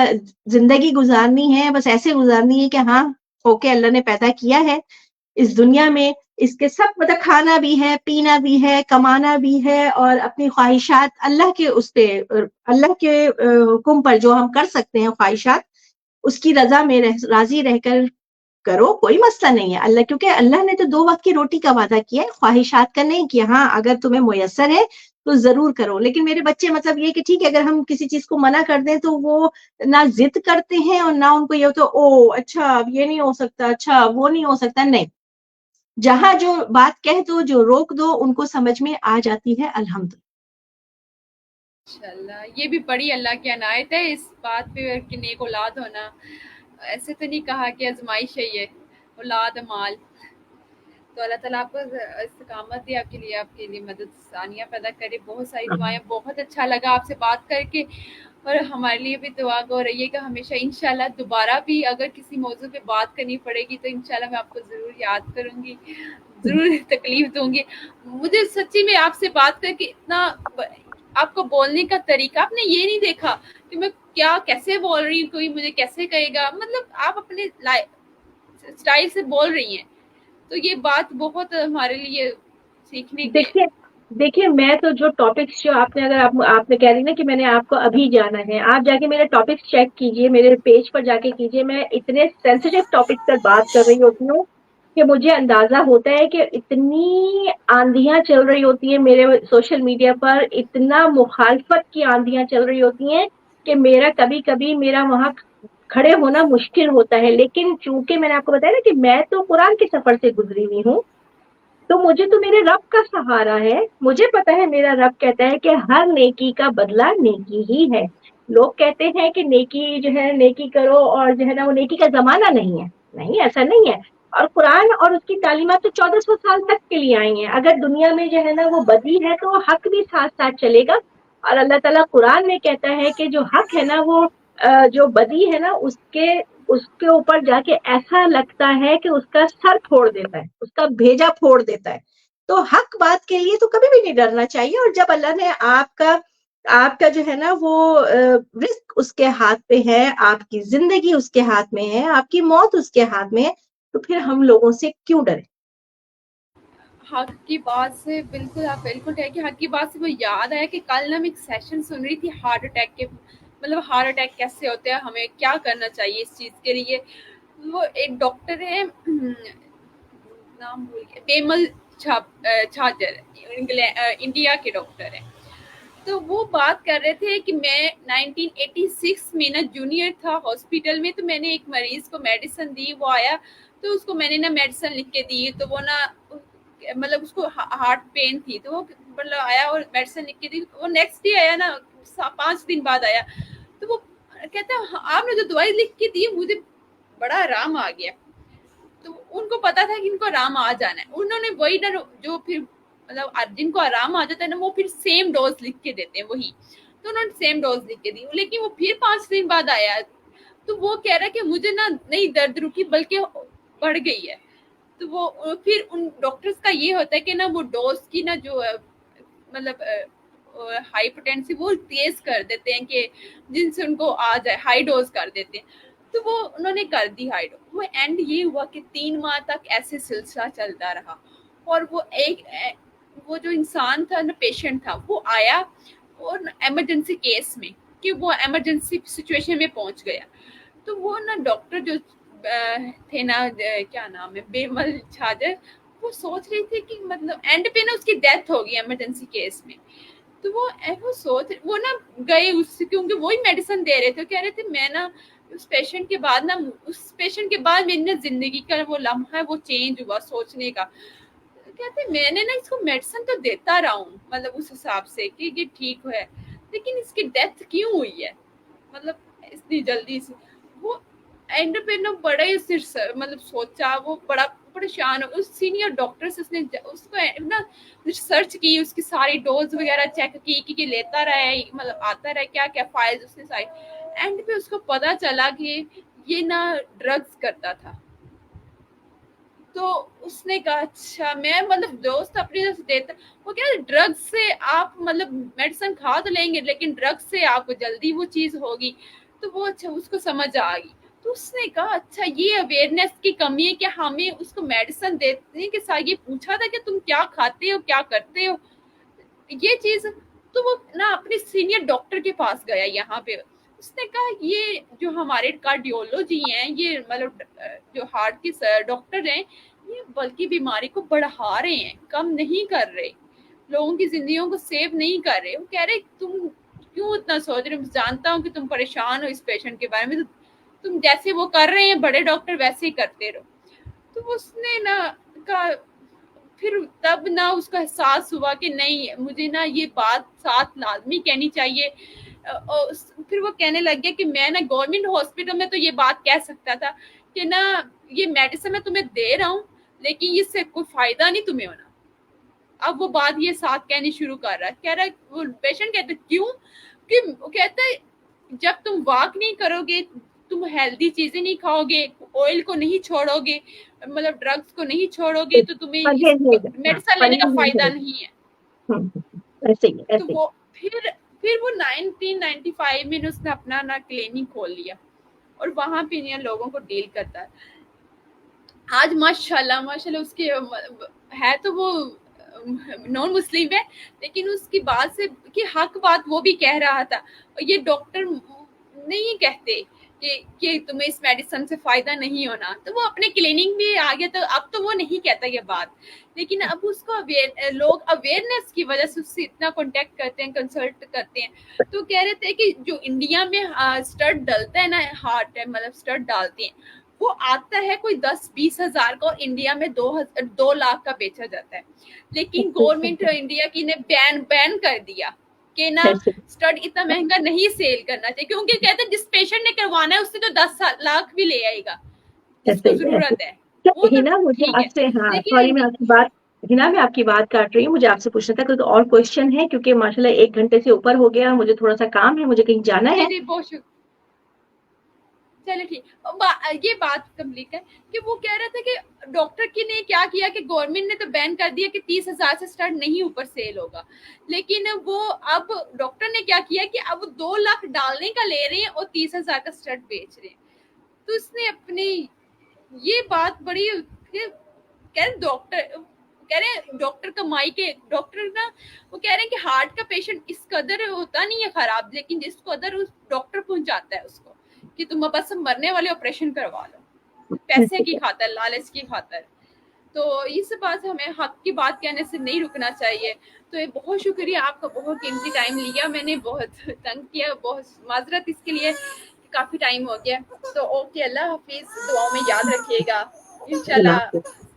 زندگی گزارنی ہے, بس ایسے گزارنی ہے کہ ہاں اوکے اللہ نے پیدا کیا ہے اس دنیا میں, اس کے سب مطلب کھانا بھی ہے, پینا بھی ہے, کمانا بھی ہے, اور اپنی خواہشات اللہ کے اس پہ اللہ کے حکم پر جو ہم کر سکتے ہیں خواہشات اس کی رضا میں راضی رہ کر کرو, کوئی مسئلہ نہیں ہے. اللہ کیونکہ اللہ نے تو 2 وقت کی روٹی کا وعدہ کیا ہے, خواہشات کا نہیں کیا. ہاں اگر تمہیں میسر ہے تو ضرور کرو, لیکن میرے بچے مطلب یہ کہ ٹھیک ہے اگر ہم کسی چیز کو منع کر دیں تو وہ نہ ضد کرتے ہیں اور نہ ان کو یہ ہوتا او اچھا اب یہ نہیں ہو سکتا, اچھا وہ نہیں ہو سکتا. نہیں, جہاں جو بات کہہ دو, جو روک دو, ان کو سمجھ میں آ جاتی ہے الحمدللہ. انشاءاللہ یہ بھی بڑی اللہ کی عنایت ہے اس بات پہ کہ نیک اولاد ہونا. ایسے تو نہیں کہا کہ آزمائش ہے یہ اولاد مال, تو اللہ تعالیٰ آپ کو استقامت دے, آپ کے لیے مدد ثانیہ پیدا کرے. بہت ساری دعائیں, بہت اچھا لگا آپ سے بات کر کے, اور ہمارے لیے بھی دعا گو رہیے گا ہمیشہ. انشاءاللہ دوبارہ بھی اگر کسی موضوع پہ بات کرنی پڑے گی تو انشاءاللہ میں آپ کو ضرور یاد کروں گی, ضرور تکلیف دوں گی. مجھے سچی میں آپ سے بات کر کے اتنا آپ کو بولنے کا طریقہ, آپ نے یہ نہیں دیکھا کہ میں کیا کیسے بول رہی ہوں, کوئی مجھے کیسے کہے گا, مطلب آپ اپنے اسٹائل سے بول رہی ہیں, تو یہ بات بہت ہمارے لیے سیکھنے کی ہے. دیکھیے میں تو جو ٹاپکس جو آپ نے اگر آپ نے کہہ رہی نا کہ میں نے آپ کو ابھی جانا ہے, آپ جا کے میرے ٹاپکس چیک کیجئے, میرے پیج پر جا کے کیجئے. میں اتنے سینسیٹیو ٹاپک پر بات کر رہی ہوتی ہوں کہ مجھے اندازہ ہوتا ہے کہ اتنی آندیاں چل رہی ہوتی ہیں میرے سوشل میڈیا پر, اتنا مخالفت کی آندیاں چل رہی ہوتی ہیں کہ میرا کبھی کبھی میرا وہاں کھڑے ہونا مشکل ہوتا ہے. لیکن چونکہ میں نے آپ کو بتایا نا کہ میں تو قرآن کے سفر سے گزری ہوئی ہوں, تو مجھے تو میرے رب کا سہارا ہے. مجھے پتا ہے میرا رب کہتا ہے کہ ہر نیکی کا بدلہ نیکی ہی ہے. لوگ کہتے ہیں کہ نیکی جو ہے نیکی کرو اور جو ہے نا وہ نیکی کا زمانہ نہیں ہے. نہیں, ایسا نہیں ہے. اور قرآن اور اس کی تعلیمات تو 1400 سال تک کے لیے آئی ہیں. اگر دنیا میں جو ہے نا وہ بدی ہے تو حق بھی ساتھ ساتھ چلے گا. اور اللہ تعالیٰ قرآن میں کہتا ہے کہ جو حق ہے نا وہ جو بدی ہے نا اس کے اوپر جا کے ایسا لگتا ہے کہ اس کا سر پھوڑ دیتا ہے, اس کا بھیجا پھوڑ دیتا ہے. تو حق بات کے لیے تو کبھی بھی نہیں ڈرنا چاہیے. اور جب اللہ نے آپ کا جو ہے نا وہ رزق اس کے ہاتھ پہ ہے, آپ کی زندگی اس کے ہاتھ میں ہے, آپ کی موت اس کے ہاتھ میں ہے, تو پھر ہم لوگوں سے کیوں ڈریں. حق کی بات سے بالکل آپ بالکل ہے کہ حق کی بات سے وہ یاد آیا کہ کل ہم ایک سیشن سن رہی تھی ہارٹ اٹیک کے, مطلب ہارٹ اٹیک کیسے ہوتے ہیں, ہمیں کیا کرنا چاہیے اس چیز کے لیے. وہ ایک ڈاکٹر ہے, نام بھول گیا, پیمل چھاجر, انڈیا کے ڈاکٹر ہیں. تو وہ بات کر رہے تھے کہ میں 1986 میں نا جونیئر تھا ہاسپٹل میں, تو میں نے ایک مریض کو میڈیسن دی, وہ آیا تو اس کو میں نے نا میڈیسن لکھ کے دی, تو وہ نا مطلب اس کو ہارٹ پین تھی, تو وہ مطلب آیا اور میڈیسن لکھ کے دی. وہ نیکسٹ ڈے آیا نا, 5 دن بعد آیا, تو وہ کہتا ہے آپ نے جو دوائی لکھ کے دی مجھے بڑا آرام آ گیا. تو ان کو پتا تھا کہ ان کو آرام آ جانا ہے, انہوں نے وہی نا جو پھر مطلب جن کو آرام آ جاتا ہے نا وہ پھر سیم ڈوز لکھ کے دیتے ہیں وہی, تو انہوں نے سیم ڈوز لکھ کے دی. لیکن وہ پھر 5 دن بعد آیا, تو وہ کہہ رہا ہے کہ مجھے نا نہیں درد رکی بلکہ بڑھ گئی ہے. تو وہ پھر ان ڈاکٹرز کا یہ ہوتا ہے کہ نا وہ ڈوز کی نا جو مطلب ہائی پوٹینسی وہ تیز کر دیتے ہیں کہ جن سے ان کو آ جائے، ہائی ڈوز کر دیتے ہیں. تو وہ انہوں نے کر دی ہائی ڈوز. وہ اینڈ یہ ہوا کہ 3 ماہ تک ایسے سلسلہ چلتا رہا. اور وہ جو انسان تھا نا، پیشنٹ تھا، وہ آیا اور ایمرجنسی کیس میں کہ وہ ایمرجنسی سچویشن میں پہنچ گیا. تو وہ نا ڈاکٹر جو تھے نا، کیا نام ہے، بیمل چھاجر، وہ سوچ رہی تھی کہ مطلب اینڈ پہ نا اس کی ڈیتھ ہوگی ایمرجنسی کیس میں. تو وہ نا گئے اس سے، کیونکہ وہی میڈیسن دے رہے تھے. کہہ رہے تھے میں نا اس پیشنٹ کے بعد میری نا زندگی کا وہ لمحہ ہے وہ چینج ہوا سوچنے کا. کہتے میں نے نا اس کو میڈیسن تو دیتا رہا ہوں مطلب اس حساب سے کہ یہ ٹھیک ہے، لیکن اس کی ڈیتھ کیوں ہوئی ہے مطلب اتنی جلدی سے. وہ اینڈ پہ نا بڑا ہی مطلب سوچا، وہ بڑا پریشان ہو. اس سینئر ڈاکٹر سے اس نے اس کو نا سرچ کی، اس کی ساری ڈوز وغیرہ چیک کی کہ لیتا رہا ہے، مطلب آتا رہا ہے، کیا کیا فائلز اس نے ساری. اینڈ پہ اس کو پتا چلا کہ یہ نا ڈرگز کرتا تھا. تو اس نے کہا اچھا میں مطلب دوست اپنی طرف سے دیتا. وہ کیا ڈرگز سے آپ مطلب میڈیسن کھا تو لیں گے لیکن ڈرگز سے آپ کو جلدی وہ چیز ہوگی. تو وہ اچھا اس کو سمجھ آ گئی. تو اس نے کہا اچھا یہ اویئرنیس کی کمی ہے کہ ہمیں اس کو میڈیسن دینے کے ساتھ یہ پوچھا تھا کہ تم کیا کھاتے ہو، کیا کرتے ہو، یہ چیز. تو وہ نا اپنے سینئر ڈاکٹر کے پاس گیا یہاں پہ. اس نے کہا یہ جو ہمارے کارڈیولوجی ہیں، یہ مطلب جو ہارٹ کے ڈاکٹر ہیں، یہ بلکہ بیماری کو بڑھا رہے ہیں، کم نہیں کر رہے، لوگوں کی زندگیوں کو سیو نہیں کر رہے. وہ کہہ رہے تم کیوں اتنا سوچ رہے ہو، جانتا ہوں کہ تم پریشان ہو اس پیشنٹ کے بارے میں، تم جیسے وہ کر رہے ہیں بڑے ڈاکٹر ویسے ہی کرتے رہو. تو اس نے نا کہا پھر تب نہ اس کا احساس ہوا کہ نہیں مجھے نا یہ بات ساتھ لازمی کہنی چاہیے. پھر وہ کہنے لگ گیا کہ میں نا گورنمنٹ ہاسپٹل میں تو یہ بات کہہ سکتا تھا کہ نا یہ میڈیسن میں تمہیں دے رہا ہوں لیکن اس سے کوئی فائدہ نہیں تمہیں ہونا. اب وہ بات یہ ساتھ کہنی شروع کر رہا ہے. کہہ رہا ہے وہ پیشنٹ کہتا ہے کیوں، کہ کہتا ہے جب تم واک نہیں کرو گے، تم ہیلدی چیزیں نہیں کھاؤ گے، آئل کو نہیں چھوڑو گے، مطلب ڈرگز کو نہیں چھوڑو گے، تو تمہیں میڈیسن لینے کا فائدہ نہیں ہے. ایسے ہی تو وہ پھر وہ 1995 میں اس نے اپنا نا کلینک کھول لیا اور وہاں پہ لوگوں کو ڈیل کرتا ہے. آج ماشاءاللہ اس کے ہے تو وہ نان مسلم ہے، لیکن اس کی بات سے کہ حق بات وہ بھی کہہ رہا تھا. یہ ڈاکٹر نہیں کہتے کہ تمہیں اس میڈیسن سے فائدہ نہیں ہونا. تو وہ اپنے کلینک میں آ گیا. تو اب تو وہ نہیں کہتا یہ بات، لیکن اب اس کو لوگ اویئرنیس کی وجہ سے اس سے اتنا کانٹیکٹ کرتے ہیں، کنسلٹ کرتے ہیں. تو کہہ رہے تھے کہ جو انڈیا میں اسٹڈ ڈلتا ہے نا، ہارٹ مطلب اسٹڈ ڈالتے ہیں، وہ آتا ہے کوئی 10-20 ہزار کا، اور انڈیا میں 2 لاکھ کا بیچا جاتا ہے. لیکن گورنمنٹ انڈیا کی نے بین کر دیا کہ نا اسٹڈ اتنا مہنگا نہیں سیل کرنا چاہیے، کیونکہ کہتے ہیں جس پیشنٹ نے کروانا ہے اس سے تو 10 لاکھ بھی لے آئے گا جس کو ضرورت ہے. وہ تو ہنا مجھے ٹھیک آپ سے، ہے ہاں سوری لیکن میں آپ کی بات، ہنا میں آپ کی بات کاٹ رہی ہوں. مجھے آپ سے پوچھنا تھا کوئی اور کوشچن ہے، کیونکہ ماشاءاللہ 1 گھنٹے سے اوپر ہو گیا، مجھے تھوڑا سا کام ہے، مجھے کہیں جانا ہے. جی بہت شکریہ. چلے ٹھیک. یہ بات کمپلیٹ ہے کہ وہ کہہ رہے تھے کہ ڈاکٹر کی نے کیا کیا کہ گورنمنٹ نے تو بین کر دیا کہ 30,000 سے اسٹارٹ نہیں اوپر سیل ہوگا، لیکن وہ اب ڈاکٹر نے کیا کیا کہ اب 2 لاکھ ڈالنے کا لے رہے ہیں اور 30,000 کا اسٹارٹ بیچ رہے ہیں. تو اس نے اپنی یہ بات بڑی کہہ رہے ڈاکٹر کمائی کے ڈاکٹر نا، وہ کہہ رہے ہیں کہ ہارٹ کا پیشنٹ اس قدر ہوتا نہیں ہے خراب، لیکن جس قدر اس ڈاکٹر پہنچاتا ہے اس کو کہ تم بس مرنے والے آپریشن کروا لو پیسے کی خاطر، لالچ کی خاطر. تو اس بات ہمیں حق کی بات کہنے سے نہیں رکنا چاہیے. تو یہ بہت شکریہ آپ کا، بہت قیمتی ٹائم لیا میں نے، بہت تنگ کیا، بہت معذرت اس کے لیے، کافی ٹائم ہو گیا. تو اوکے، اللہ حافظ، دعاؤں میں یاد رکھیے گا. انشاءاللہ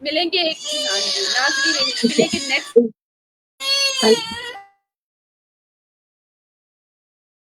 ملیں گے ایک ناظرین، ملیں گے نیکسٹ